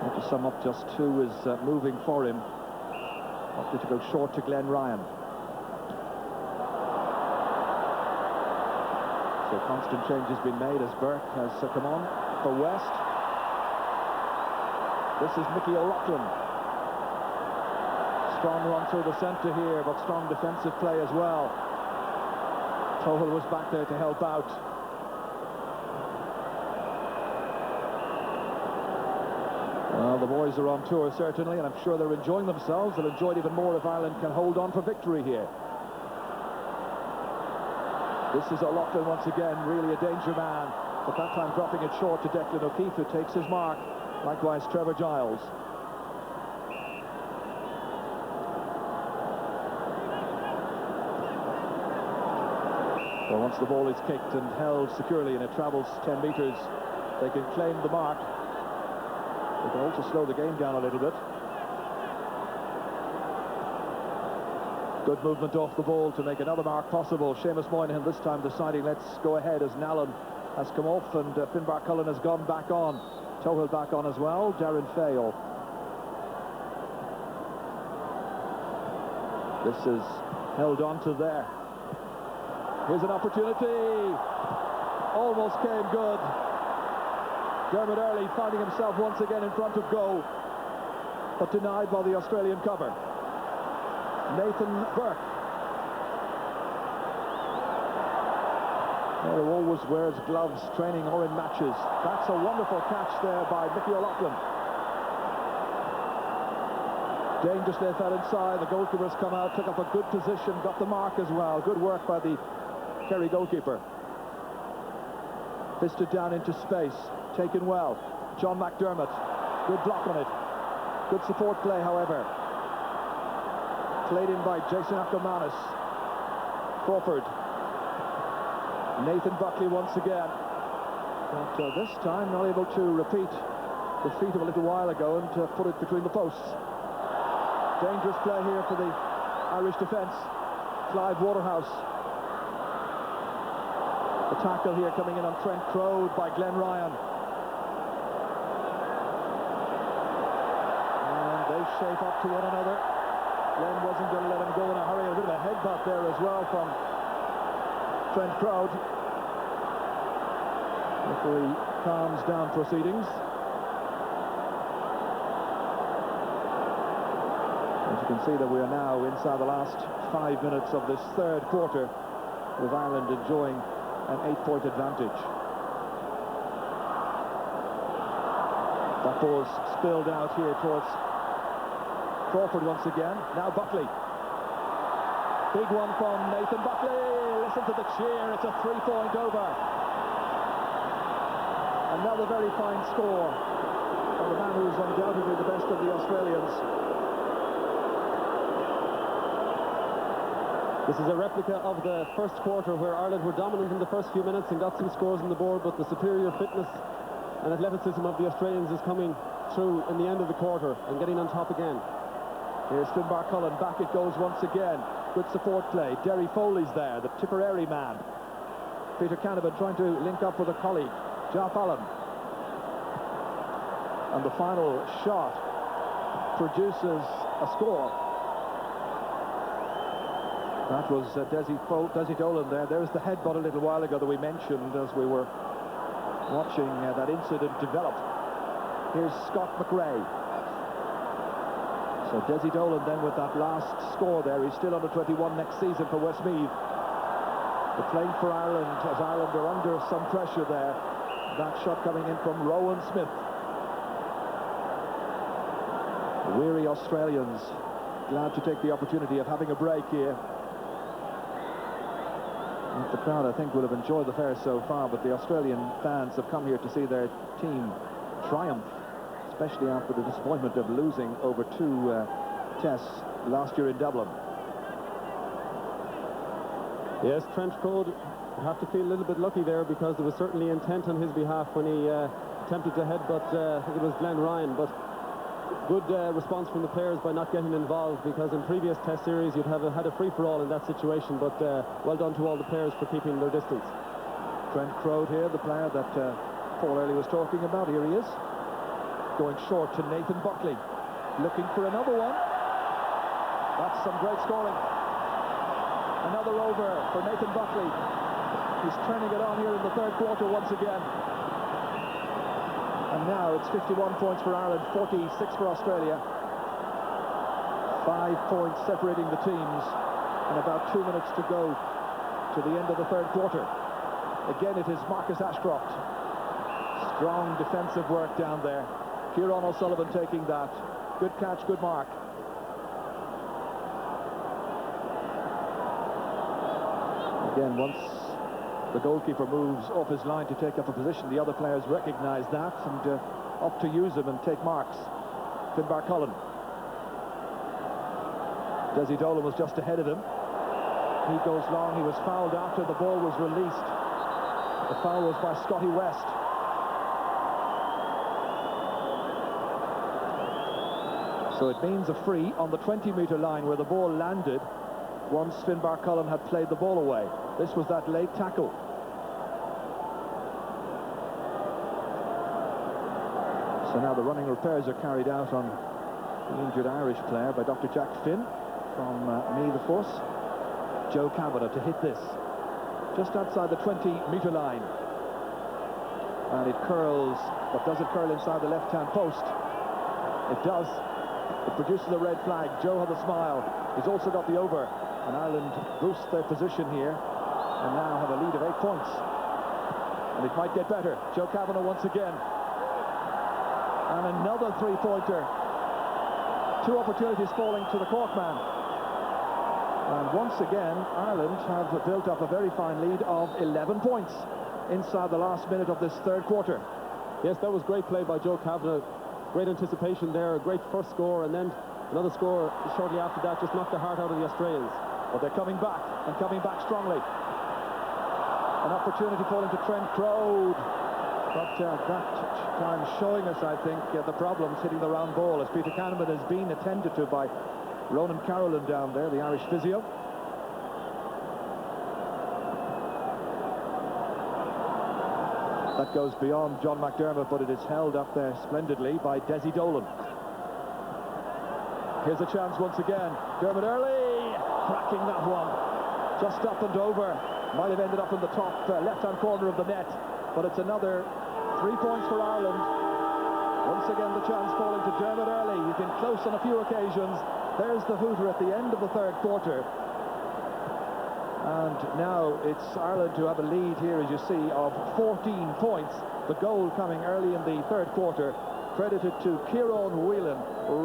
And to sum up, just 2 is moving for him. Opted to go short to Glenn Ryan. So constant change has been made as Burke has come on for West. This is Mickey O'Loughlin. Strong run through the centre here, but strong defensive play as well. Tohill was back there to help out. Well, the boys are on tour, certainly, and I'm sure they're enjoying themselves. They'll enjoy it even more if Ireland can hold on for victory here. This is O'Loughlin once again, really a danger man, but that time dropping it short to Declan O'Keefe, who takes his mark. Likewise, Trevor Giles. Well, once the ball is kicked and held securely and it travels 10 metres, they can claim the mark. They can also slow the game down a little bit. Good movement off the ball to make another mark possible. Seamus Moynihan this time deciding let's go ahead as Nallon has come off and Finbar Cullen has gone back on. Tohill back on as well. Darren Fayle. This is held on to there. Here's an opportunity. Almost came good. Dermot Earley finding himself once again in front of goal, but denied by the Australian cover. Nathan Burke. He always wears gloves, training or in matches. That's a wonderful catch there by Mickey O'Loughlin. Dangerously fell inside. The goalkeeper's come out, took up a good position, got the mark as well. Good work by the Kerry goalkeeper. Fisted down into space. Taken well. John McDermott. Good block on it. Good support play, however. Played in by Jason Akermanis. Crawford. Nathan Buckley once again. But this time not able to repeat the feat of a little while ago and put it between the posts. Dangerous play here for the Irish defence. Clive Waterhouse. The tackle here coming in on Trent Crode by Glenn Ryan. And they shape up to one another. Glenn wasn't going to let him go in a hurry. A bit of a headbutt there as well from Trent Crode. Referee calms down proceedings. As you can see that we are now inside the last 5 minutes of this third quarter, with Ireland enjoying an 8-point advantage. That ball's spilled out here towards Crawford once again. Now Buckley. Big one from Nathan Buckley. Listen to the cheer. It's a 3-point over. Another very fine score from the man who's undoubtedly the best of the Australians.
This is a replica of the first quarter, where Ireland were dominant in the first few minutes and got some scores on the board, but the superior fitness and athleticism of the Australians is coming through in the end of the quarter and getting on top again.
Here's Finbar Cullen, back it goes once again. Good support play. Derry Foley's there, the Tipperary man. Peter Canavan trying to link up with a colleague, Geoff Allen. And the final shot produces a score. That was Desi Dolan there. There's the headbutt a little while ago that we mentioned as we were watching that incident develop. Here's Scott McRae. So Desi Dolan then with that last score there. He's still under 21 next season for Westmeath. But playing for Ireland, as Ireland are under some pressure there. That shot coming in from Rowan Smith. The weary Australians glad to take the opportunity of having a break here. The crowd, I think, would have enjoyed the fair so far, but the Australian fans have come here to see their team triumph, especially after the disappointment of losing over 2 tests last year in Dublin.
Yes, Trent Crode would have to feel a little bit lucky there, because there was certainly intent on his behalf when he attempted to headbutt, I think it was Glenn Ryan, but good response from the players by not getting involved, because in previous test series you'd have had a free-for-all in that situation, but well done to all the players for keeping their distance.
Trent Crode here, the player that Paul Early was talking about. Here he is, going short to Nathan Buckley, looking for another one. That's some great scoring. Another over for Nathan Buckley. He's turning it on here in the third quarter once again. And now it's 51 points for Ireland, 46 for Australia. 5 points separating the teams, and about 2 minutes to go to the end of the third quarter. Again, it is Marcus Ashcroft. Strong defensive work down there. Kieran O'Sullivan taking that. Good catch, good mark. Again, once the goalkeeper moves off his line to take up a position, the other players recognise that and opt to use him and take marks. Finbar Cullen. Desi Dolan was just ahead of him. He goes long. He was fouled after the ball was released. The foul was by Scotty West. So it means a free on the 20-metre line where the ball landed once Finbar Cullen had played the ball away. This was that late tackle. So now the running repairs are carried out on the injured Irish player by Dr. Jack Finn from Meath, of course. Joe Kavanagh to hit this just outside the 20-metre line. And it curls, but does it curl inside the left-hand post? It does. It produces a red flag. Joe had a smile. He's also got the over. And Ireland boost their position here and now have a lead of 8 points. And it might get better. Joe Kavanagh once again. And another three-pointer. 2 opportunities falling to the Cork man. And once again, Ireland have built up a very fine lead of 11 points. inside the last minute of this third quarter.
Yes, that was great play by Joe Kavanagh. Great anticipation there, a great first score, and then another score shortly after that just knocked the heart out of the Australians.
But they're coming back, and coming back strongly. An opportunity falling to Trent Crowd. But that time showing us, I think, the problems hitting the round ball, as Peter Kahneman has been attended to by Ronan Carolan down there, the Irish physio. That goes beyond John McDermott, but it is held up there splendidly by Desi Dolan. Here's a chance once again. Dermot Earley cracking that one. Just up and over. Might have ended up in the top left-hand corner of the net. But it's another 3 points for Ireland. Once again, the chance falling to Dermot Earley. He's been close on a few occasions. There's the hooter at the end of the third quarter. And now it's Ireland who have a lead here, as you see, of 14 points. The goal coming early in the third quarter, credited to Kieran Whelan,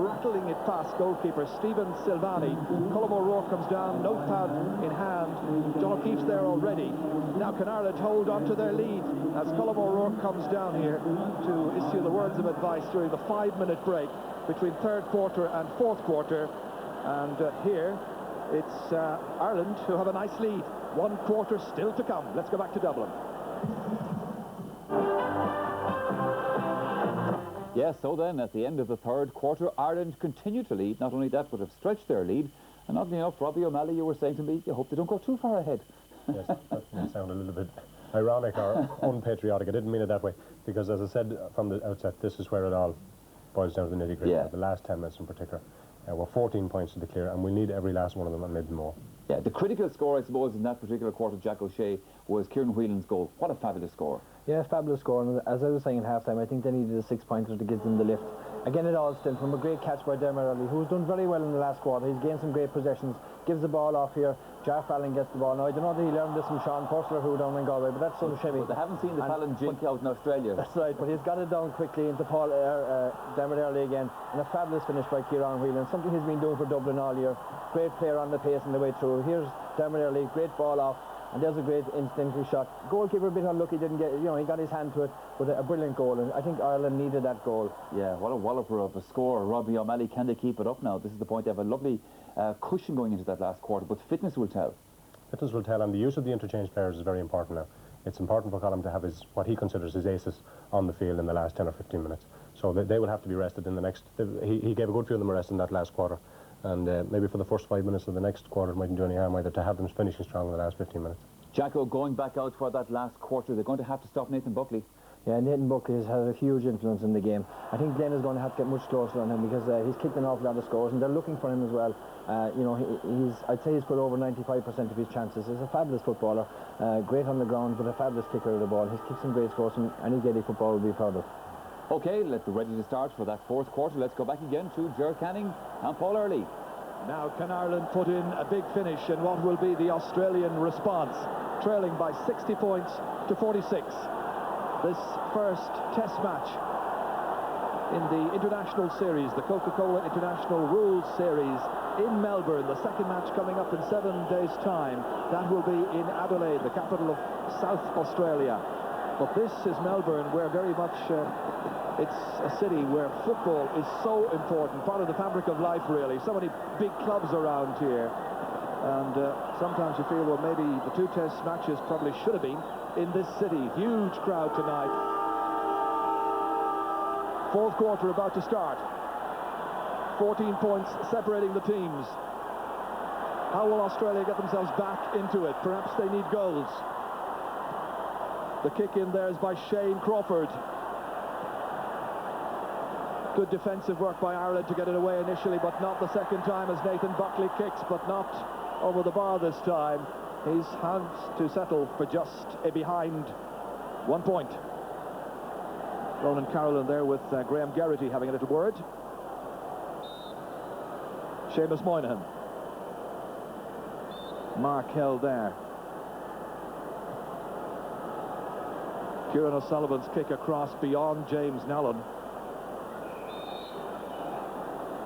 rattling it past goalkeeper Stephen Silvani. Colm O'Rourke comes down, notepad in hand. John O'Keefe's there already. Now can Ireland hold on to their lead as Colm O'Rourke comes down here to issue the words of advice during the 5-minute break between third quarter and fourth quarter. And here it's Ireland who have a nice lead. 1 quarter still to come. Let's go back to Dublin.
Yes, so then, at the end of the third quarter, Ireland continue to lead. Not only that, but have stretched their lead. And oddly enough, Robbie O'Malley, you were saying to me, you hope they don't go too far ahead.
Yes, that may sound a little bit ironic or unpatriotic. I didn't mean it that way, because as I said from the outset, this is where it all boils down to the nitty-gritty.
Yeah.
The last 10 minutes in particular. We're 14 points to declare, and we need every last one of them and maybe more.
Yeah, the critical score, I suppose, in that particular quarter, Jack O'Shea, was Kieran Whelan's goal. What a fabulous score.
Yeah, fabulous score, and as I was saying at half-time, I think they needed a 6-pointer to give them the lift. Again, it all stemmed from a great catch by Dermot Earley, who's done very well in the last quarter. He's gained some great possessions, gives the ball off here. Jar Fallon gets the ball. Now, I don't know that he learned this from Sean Purcell, who down in Galway, but that's sort of shimmy.
They haven't seen the Fallon jink out in Australia.
That's right, but he's got it down quickly into Dermot Earley again, and a fabulous finish by Kieran Whelan, something he's been doing for Dublin all year. Great player on the pace and the way through. Here's Dermot Earley, great ball off, and there's a great instinctive shot. Goalkeeper a bit unlucky, didn't get, he got his hand to it, but a brilliant goal, and I think Ireland needed that goal.
Yeah, what a walloper of a score. Robbie O'Malley, can they keep it up now? This is the point. They have a lovely cushion going into that last quarter, but fitness will tell.
Fitness will tell, and the use of the interchange players is very important now. It's important for Colm to have what he considers his aces on the field in the last 10 or 15 minutes. So they will have to be rested in the next... He gave a good few of them a rest in that last quarter. And maybe for the first 5 minutes of the next quarter, it mightn't do any harm either to have them finishing strong in the last 15 minutes.
Jacko, going back out for that last quarter, they're going to have to stop Nathan Buckley.
Yeah, Nathan Buckley has had a huge influence in the game. I think Glenn is going to have to get much closer on him because he's kicked an awful lot of scores, and they're looking for him as well. I'd say he's put over 95% of his chances. He's a fabulous footballer, great on the ground, but a fabulous kicker of the ball. He's kicked some great scores, and any Gaelic football will be proud of.
OK, we're ready to start for that fourth quarter. Let's go back again to Ger Canning and Paul Early.
Now can Ireland put in a big finish in what will be the Australian response, trailing by 60 points to 46. This first test match in the international series, the Coca-Cola International Rules Series in Melbourne. The second match coming up in 7 days' time. That will be in Adelaide, the capital of South Australia. But this is Melbourne, where very much it's a city where football is so important, part of the fabric of life, really. So many big clubs around here. And sometimes you feel, well, maybe the 2 test matches probably should have been in this city. Huge crowd tonight. Fourth quarter about to start. 14 points separating the teams. How will Australia get themselves back into it? Perhaps they need goals. The kick in there is by Shane Crawford. Good defensive work by Ireland to get it away initially, but not the second time as Nathan Buckley kicks, but not over the bar this time. He's had to settle for just a behind 1 point. Ronan Carolan there with Graham Geraghty having a little word. Seamus Moynihan. Mark held there. Kieran O'Sullivan's kick across beyond James Nallon.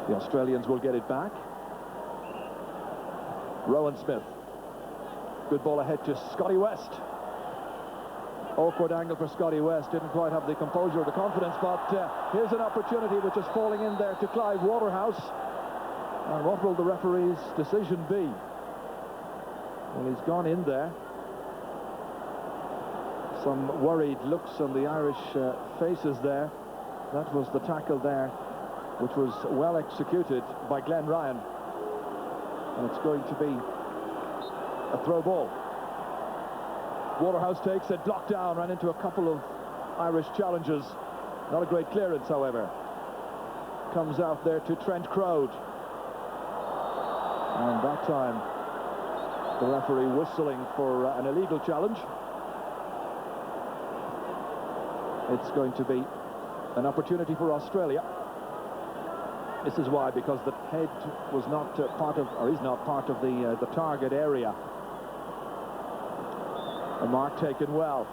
The Australians will get it back. Rowan Smith. Good ball ahead to Scotty West. Awkward angle for Scotty West. Didn't quite have the composure or the confidence, but here's an opportunity which is falling in there to Clive Waterhouse. And what will the referee's decision be? Well, he's gone in there. Some worried looks on the Irish faces there. That was the tackle there, which was well executed by Glenn Ryan. And it's going to be a throw ball. Waterhouse takes it, blocked down, ran into a couple of Irish challengers. Not a great clearance, however. Comes out there to Trent Crowd. And that time, the referee whistling for an illegal challenge. It's going to be an opportunity for Australia. This is why, because the head was not part of, or is not part of the target area. A mark taken well.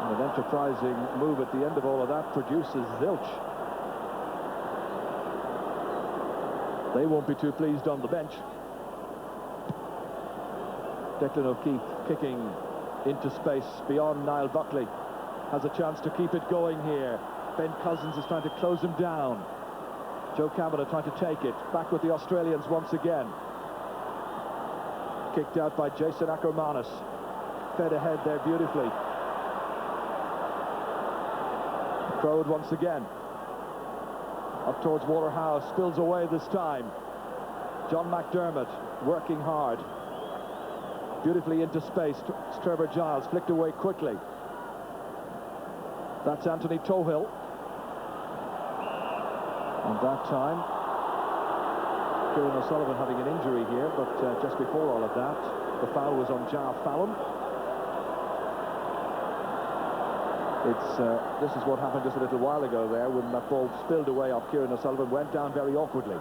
And an enterprising move at the end of all of that produces zilch. They won't be too pleased on the bench. Declan O'Keefe kicking into space beyond Niall Buckley. Has a chance to keep it going here. Ben Cousins is trying to close him down. Joe Cavanagh trying to take it. Back with the Australians once again. Kicked out by Jason Ackermanis. Fed ahead there beautifully. Crowd once again. Up towards Waterhouse. Spills away this time. John McDermott working hard. Beautifully into space. Trevor Giles flicked away quickly. That's Anthony Tohill. And that time, Kieran O'Sullivan having an injury here, but just before all of that, the foul was on Jar Fallon. This is what happened just a little while ago there, when that ball spilled away off Kieran O'Sullivan, went down very awkwardly.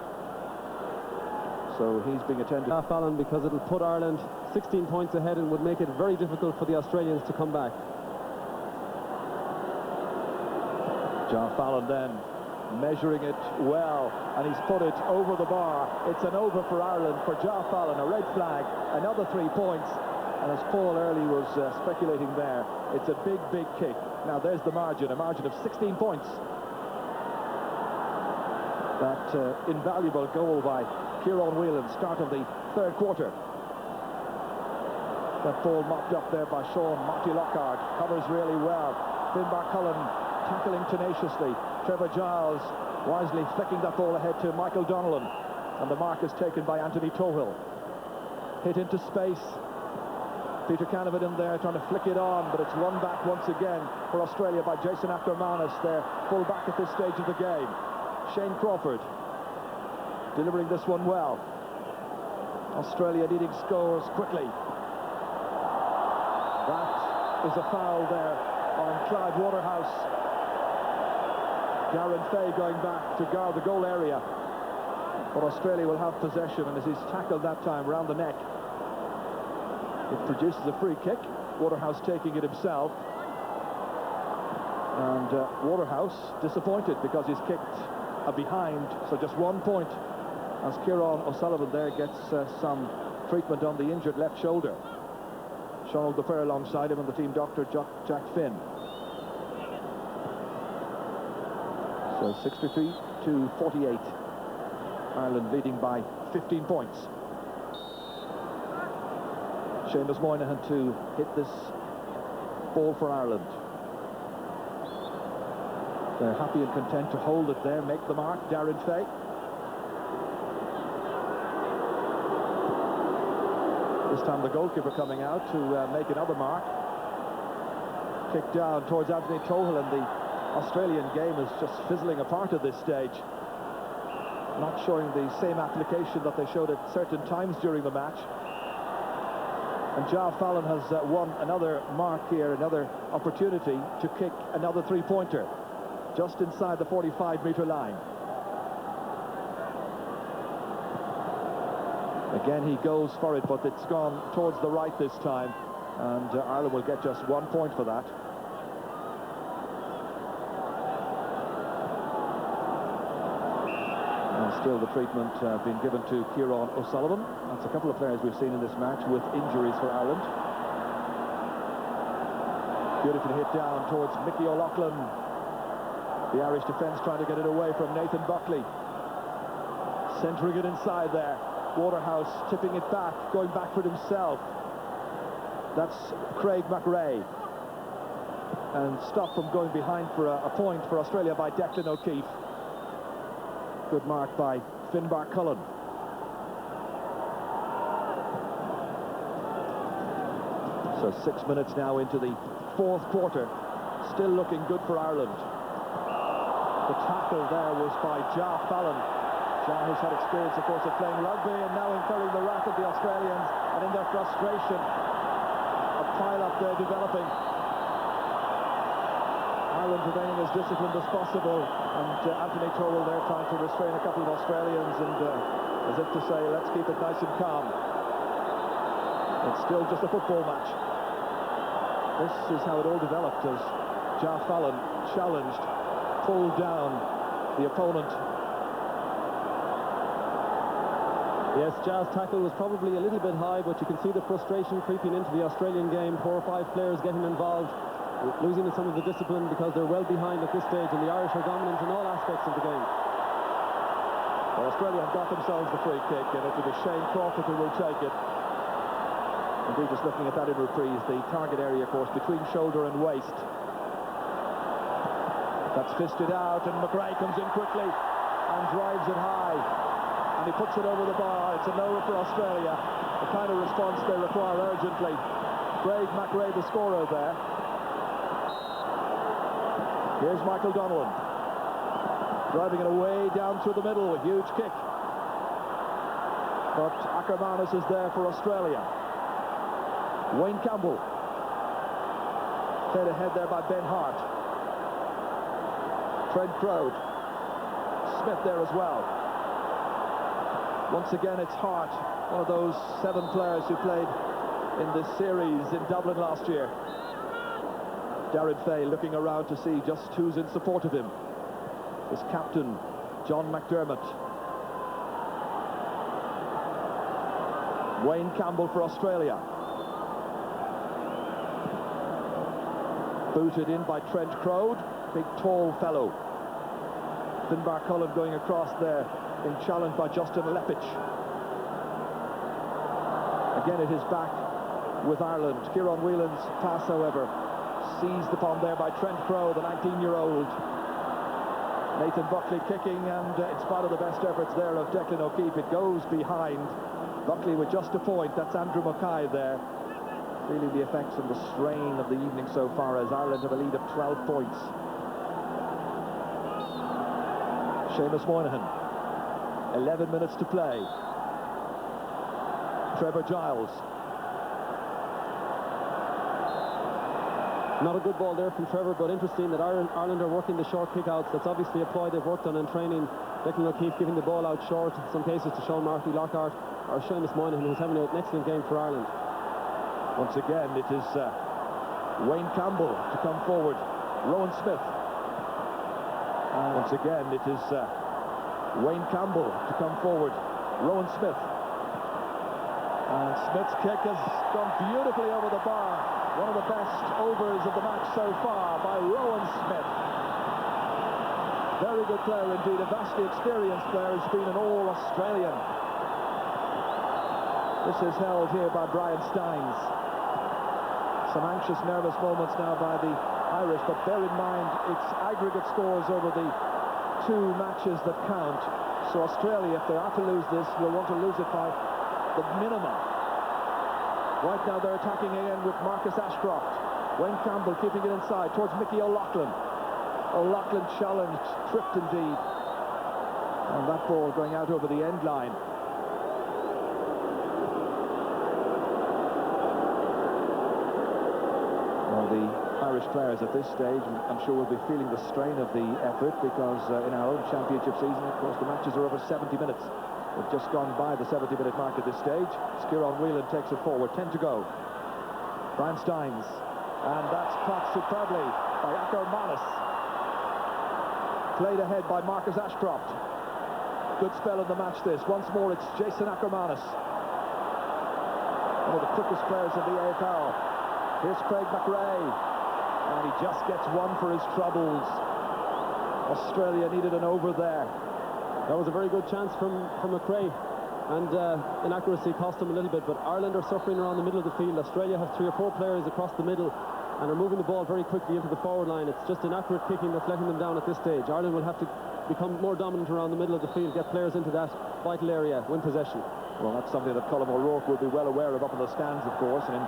So he's being attended.
Jar Fallon, because it'll put Ireland 16 points ahead and would make it very difficult for the Australians to come back.
Jar Fallon then measuring it well, and he's put it over the bar. It's an over for Ireland for Jar Fallon, a red flag, another 3 points. And as Paul Early was speculating there, it's a big, big kick. Now there's the margin, a margin of 16 points. That invaluable goal by Kieran Whelan, start of the third quarter. That ball mopped up there by Sean Marty Lockhart, covers really well. Finbar Cullen tackling tenaciously. Trevor Giles wisely flicking that ball ahead to Michael Donnellan, and the mark is taken by Anthony Tohill. Hit into space. Peter Canavan in there trying to flick it on, but it's won back once again for Australia by Jason Ackermanis, their full back at this stage of the game. Shane Crawford delivering this one well. Australia needing scores quickly. That is a foul there on Clive Waterhouse. Darren Fay going back to guard the goal area. But Australia will have possession, and as he's tackled that time round the neck, it produces a free kick. Waterhouse taking it himself. And Waterhouse disappointed because he's kicked a behind, so just 1 point as Kieran O'Sullivan there gets some treatment on the injured left shoulder. Sean O'Fair alongside him and the team doctor Jack Finn. So 63-48. Ireland leading by 15 points. Seamus Moynihan to hit this ball for Ireland. They're happy and content to hold it there, make the mark. Darren Fay. This time the goalkeeper coming out to make another mark. Kick down towards Anthony Tohill, and the Australian game is just fizzling apart at this stage. Not showing the same application that they showed at certain times during the match. And Jar Fallon has won another mark here, another opportunity to kick another three-pointer just inside the 45-metre line. Again, he goes for it, but it's gone towards the right this time, and Ireland will get just 1 point for that. And still the treatment being given to Kieran O'Sullivan. That's a couple of players we've seen in this match with injuries for Ireland. Beautifully hit down towards Mickey O'Loughlin. The Irish defence trying to get it away from Nathan Buckley. Centering it inside there. Waterhouse tipping it back, going back for it himself. That's Craig McRae. And stopped from going behind for a point for Australia by Declan O'Keefe. Good mark by Finbar Cullen. So 6 minutes now into the fourth quarter. Still looking good for Ireland. The tackle there was by Ja Fallon. Ja has had experience, of course, of playing rugby and now incurring the wrath of the Australians, and in their frustration, a pile-up there developing. Ireland remaining as disciplined as possible, and Anthony Towell there trying to restrain a couple of Australians, and as if to say, let's keep it nice and calm. It's still just a football match. This is how it all developed as Ja Fallon challenged, pulled down the opponent.
Yes, Ja's tackle was probably a little bit high, but you can see the frustration creeping into the Australian game. 4 or 5 players getting involved, losing some of the discipline because they're well behind at this stage, and the Irish are dominant in all aspects of the game.
Well, Australia have got themselves the free kick, and it will be Shane Crawford who will take it. Indeed, just looking at that in reprise, the target area, of course, between shoulder and waist. That's fisted out, and McRae comes in quickly and drives it high. And he puts it over the bar. It's a no for Australia. The kind of response they require urgently. Craig McRae, the scorer there. Here's Michael Donnellan. Driving it away down through the middle. A huge kick. But Ackermanis is there for Australia. Wayne Campbell. Fed ahead there by Ben Hart. Trent Crowd. Smith there as well. Once again, it's Hart, one of those 7 players who played in this series in Dublin last year. Darren Fay looking around to see just who's in support of him. His captain, John McDermott. Wayne Campbell for Australia. Booted in by Trent Crowd, big tall fellow. Finbar Cullen going across there, being challenged by Justin Lepich. Again, it is back with Ireland. Kieran Whelan's pass, however, seized upon there by Trent Crowe, the 19-year-old. Nathan Buckley kicking, and in spite of the best efforts there of Declan O'Keefe, it goes behind. Buckley with just a point. That's Andrew Mackay there, feeling the effects and the strain of the evening so far, as Ireland have a lead of 12 points. Seamus Moynihan. 11 minutes to play. Trevor Giles.
Not a good ball there from Trevor, but interesting that Ireland are working the short kick-outs. That's obviously a ploy they've worked on in training. Declan O'Keefe giving the ball out short, in some cases to Sean Marty Lockhart, or Seamus Moynihan, who's having an excellent game for Ireland.
Once again, it is Wayne Campbell to come forward. Rowan Smith. Once again, it is Wayne Campbell to come forward. Rowan Smith. And Smith's kick has gone beautifully over the bar. One of the best overs of the match so far by Rowan Smith. Very good player indeed, a vastly experienced player, who's been an All-Australian. This is held here by Brian Steins. Some anxious, nervous moments now by the Irish, but bear in mind it's aggregate scores over the 2 matches that count. So Australia, if they are to lose this, will want to lose it by the minimum. Right now they're attacking again with Marcus Ashcroft. Wayne Campbell keeping it inside towards Mickey O'Loughlin. O'Loughlin challenged, tripped indeed. And that ball going out over the end line. Well, the Irish players at this stage, I'm sure, will be feeling the strain of the effort, because in our own championship season, of course, the matches are over 70 minutes. We've just gone by the 70-minute mark at this stage. Kieran Whelan takes it forward, 10 to go. Brian Steins, and that's caught superbly by Ackermanis. Played ahead by Marcus Ashcroft. Good spell in the match this. Once more, it's Jason Ackermanis, one of the quickest players in the AFL. Here's Craig McRae. And he just gets one for his troubles. Australia needed an over there.
That was a very good chance from McRae, and inaccuracy cost him a little bit, but Ireland are suffering around the middle of the field. Australia have 3 or 4 players across the middle and are moving the ball very quickly into the forward line. It's just inaccurate kicking that's letting them down at this stage. Ireland will have to become more dominant around the middle of the field, get players into that vital area, win possession.
Well, that's something that Colm O'Rourke will be well aware of up in the stands, of course, and in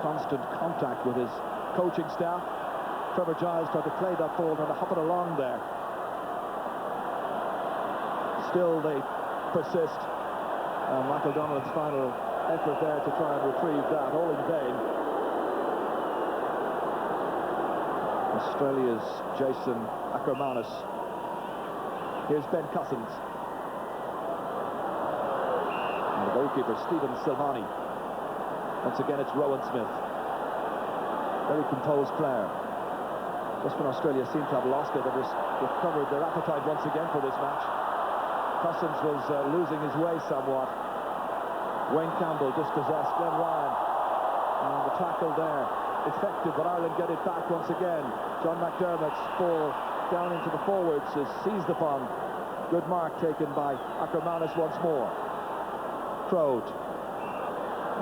constant contact with his coaching staff. Trevor Giles tried to play that ball, trying to hop it along there. Still they persist. Michael Donnellan's final effort there to try and retrieve that, all in vain. Australia's Jason Ackermanis. Here's Ben Cousins. And the goalkeeper, Stephen Silvani. Once again, it's Rowan Smith. Very composed player. Just when Australia seemed to have lost it, they've recovered their appetite once again for this match. Cousins was losing his way somewhat. Wayne Campbell dispossessed. Glenn Ryan. And the tackle there. Effective, but Ireland get it back once again. John McDermott's ball down into the forwards is seized upon. Good mark taken by Ackermanis once more. Crowd.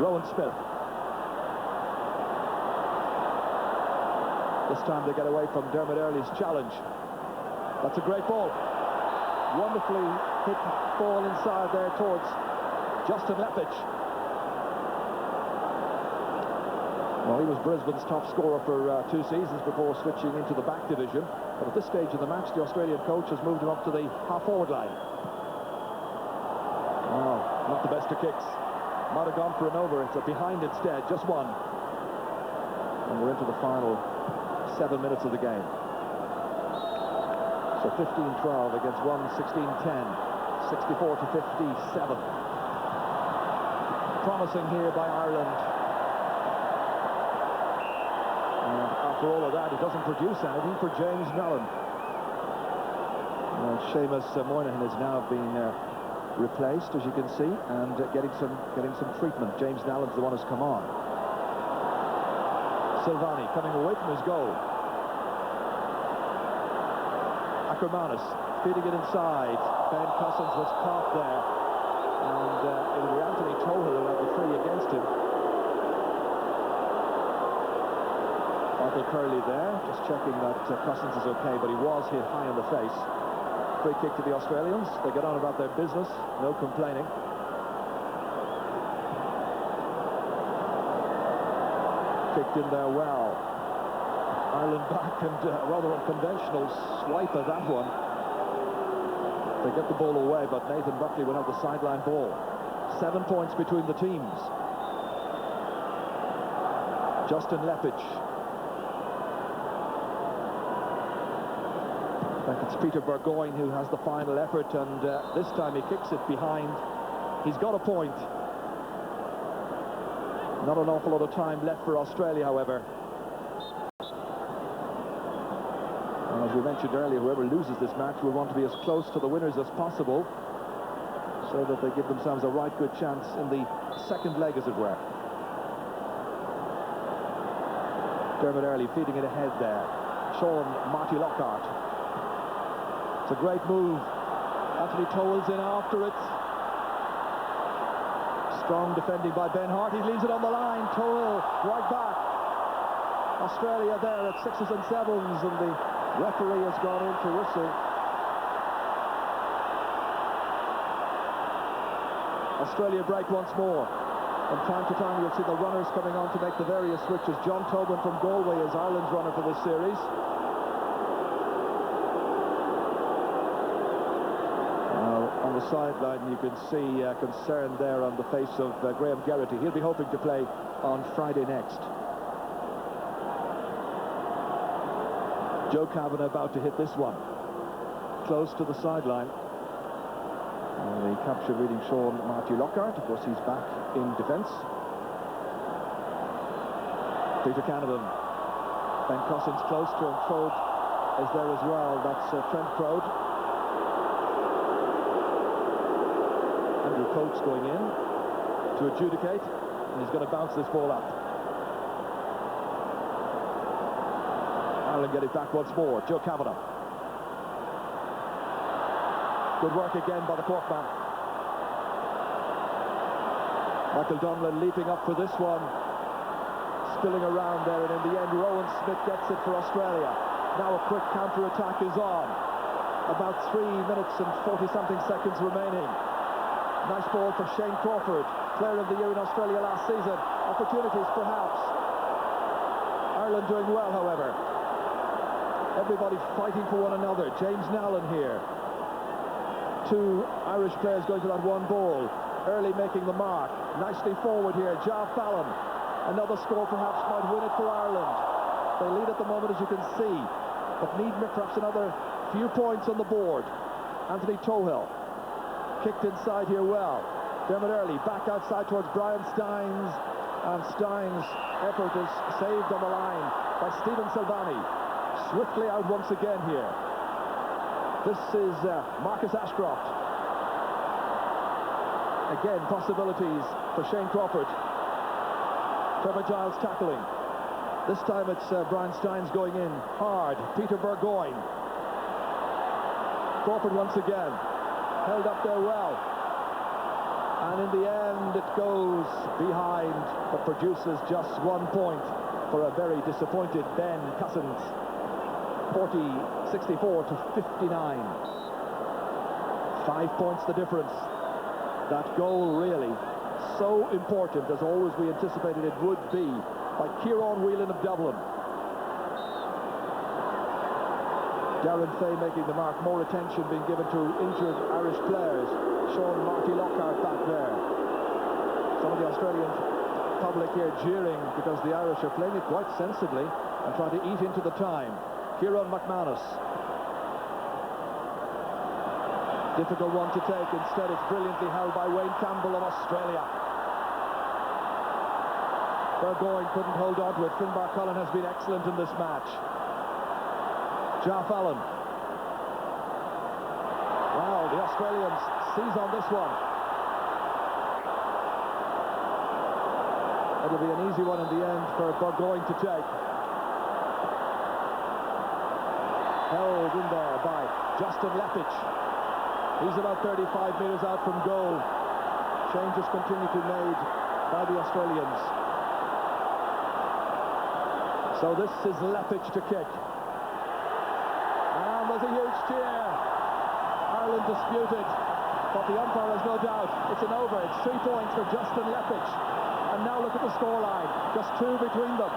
Rowan Smith. This time they get away from Dermot Earley's challenge. That's a great ball. Wonderfully hit ball inside there towards Justin Leppich. Well, he was Brisbane's top scorer for 2 seasons before switching into the back division. But at this stage of the match, the Australian coach has moved him up to the half-forward line. Oh, not the best of kicks. Might have gone for an over. It's a behind instead, just one. And we're into the final 7 minutes of the game. So 15-12 against 16-10. 64-57. Promising here by Ireland. And after all of that, it doesn't produce anything for James Mellon. Seamus Moynihan has now been replaced, as you can see, and getting some treatment. James Nallen's the one who's come on. Silvani coming away from his goal. Ackermanis feeding it inside. Ben Cousins was caught there, and it will be Anthony Tohill who had the free against him. Michael Curley there, just checking that Cousins is okay, but he was hit high in the face. Free kick to the Australians. They get on about their business, no complaining. Kicked in there well. Ireland back, and rather unconventional swipe at that one. They get the ball away, but Nathan Buckley will have the sideline ball. 7 points between the teams. Justin Leppich. I think it's Peter Burgoyne who has the final effort, and this time he kicks it behind. He's got a point. Not an awful lot of time left for Australia, however. And as we mentioned earlier, whoever loses this match will want to be as close to the winners as possible, so that they give themselves a right good chance in the second leg, as it were. Dermot Earley feeding it ahead there. Sean Marty Lockhart. It's a great move. Anthony Tohill's in after it. Strong defending by Ben Hart. He leaves it on the line. Tohill right back. Australia there at 6s and 7s, and the referee has gone in to whistle. Australia break once more. From time to time you'll see the runners coming on to make the various switches. John Tobin from Galway is Ireland's runner for this series. On the sideline you can see concern there on the face of Graham Geraghty. He'll be hoping to play on Friday next. Joe Kavanagh about to hit this one. Close to the sideline. And the capture reading Sean Matthew Lockhart. Of course, he's back in defence. Peter Canavan. Ben Cousins close to him. Crowd is there as well. That's Trent Crowd. Andrew Coates going in to adjudicate. And he's going to bounce this ball up. Ireland get it back once more. Joe Kavanagh. Good work again by the Cork man. Michael Donlan leaping up for this one. Spilling around there, and in the end Rowan Smith gets it for Australia. Now a quick counter-attack is on. About 3 minutes and 40-something seconds remaining. Nice ball for Shane Crawford, player of the year in Australia last season. Opportunities perhaps. Ireland doing well, however. Everybody fighting for one another. James Nowlan here. 2 Irish players going to that one ball. Early making the mark. Nicely forward here. Ja Fallon. Another score perhaps might win it for Ireland. They lead at the moment, as you can see, but need perhaps another few points on the board. Anthony Tohill kicked inside here well. Dermot Earley back outside towards Brian Stynes, and Stynes' effort is saved on the line by Stephen Silvani. Swiftly out once again here. This is Marcus Ashcroft. Again, possibilities for Shane Crawford. Trevor Giles tackling. This time it's Brian Stynes going in hard. Peter Burgoyne. Crawford once again. Held up there well. And in the end it goes behind, but produces just 1 point for a very disappointed Ben Cousins. 40-64 to 59. 5 points the difference. That goal really so important, as always we anticipated it would be, by Kieran Whelan of Dublin. Darren Fay making the mark. More attention being given to injured Irish players. Sean Marty Lockhart back there. Some of the Australian public here jeering because the Irish are playing it quite sensibly and trying to eat into the time. Kieran McManus. Difficult one to take. Instead, it's brilliantly held by Wayne Campbell of Australia. Burgoyne couldn't hold on to it. Finbar Cullen has been excellent in this match. Ja Fallon. Wow, the Australians seize on this one. It'll be an easy one in the end for Burgoyne to take. Held in there by Justin Leppich. He's about 35 metres out from goal. Changes continue to be made by the Australians. So this is Leppich to kick. And there's a huge cheer. Ireland disputed, but the umpire has no doubt. It's an over. It's 3 points for Justin Leppich. And now look at the scoreline. Just 2 between them.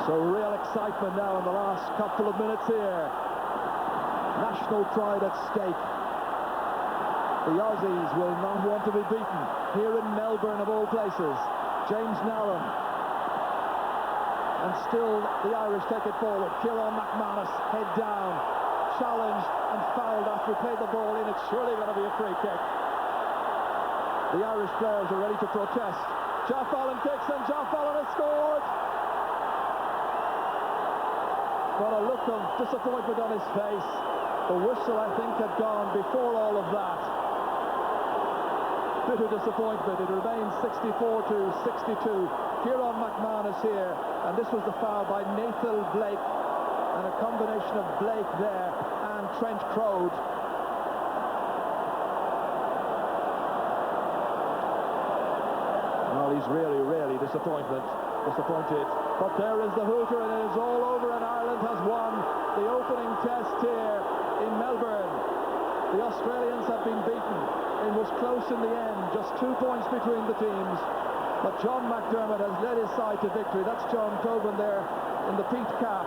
So real excitement now in the last couple of minutes here. National pride at stake. The Aussies will not want to be beaten here in Melbourne of all places. James Nowlan. And still the Irish take it forward. Kieran McManus head down, challenged and fouled after he played the ball in. It's surely going to be a free kick. The Irish players are ready to protest. Ja Fallon kicks and Ja Fallon has scored. Got a look of disappointment on his face. The whistle, I think, had gone before all of that. Bitter disappointment. It remains 64 to 62. Kieran McManus here, and this was the foul by Nathan Blake, and a combination of Blake there and Trent Crode. Well, he's really disappointed. But there is the hooter, and it is all over, and Ireland has won the opening test here in Melbourne. The Australians have been beaten. It was close in the end, just 2 points between the teams. But John McDermott has led his side to victory. That's John Tobin there in the peaked cap.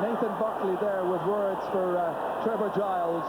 Nathan Buckley there with words for Trevor Giles.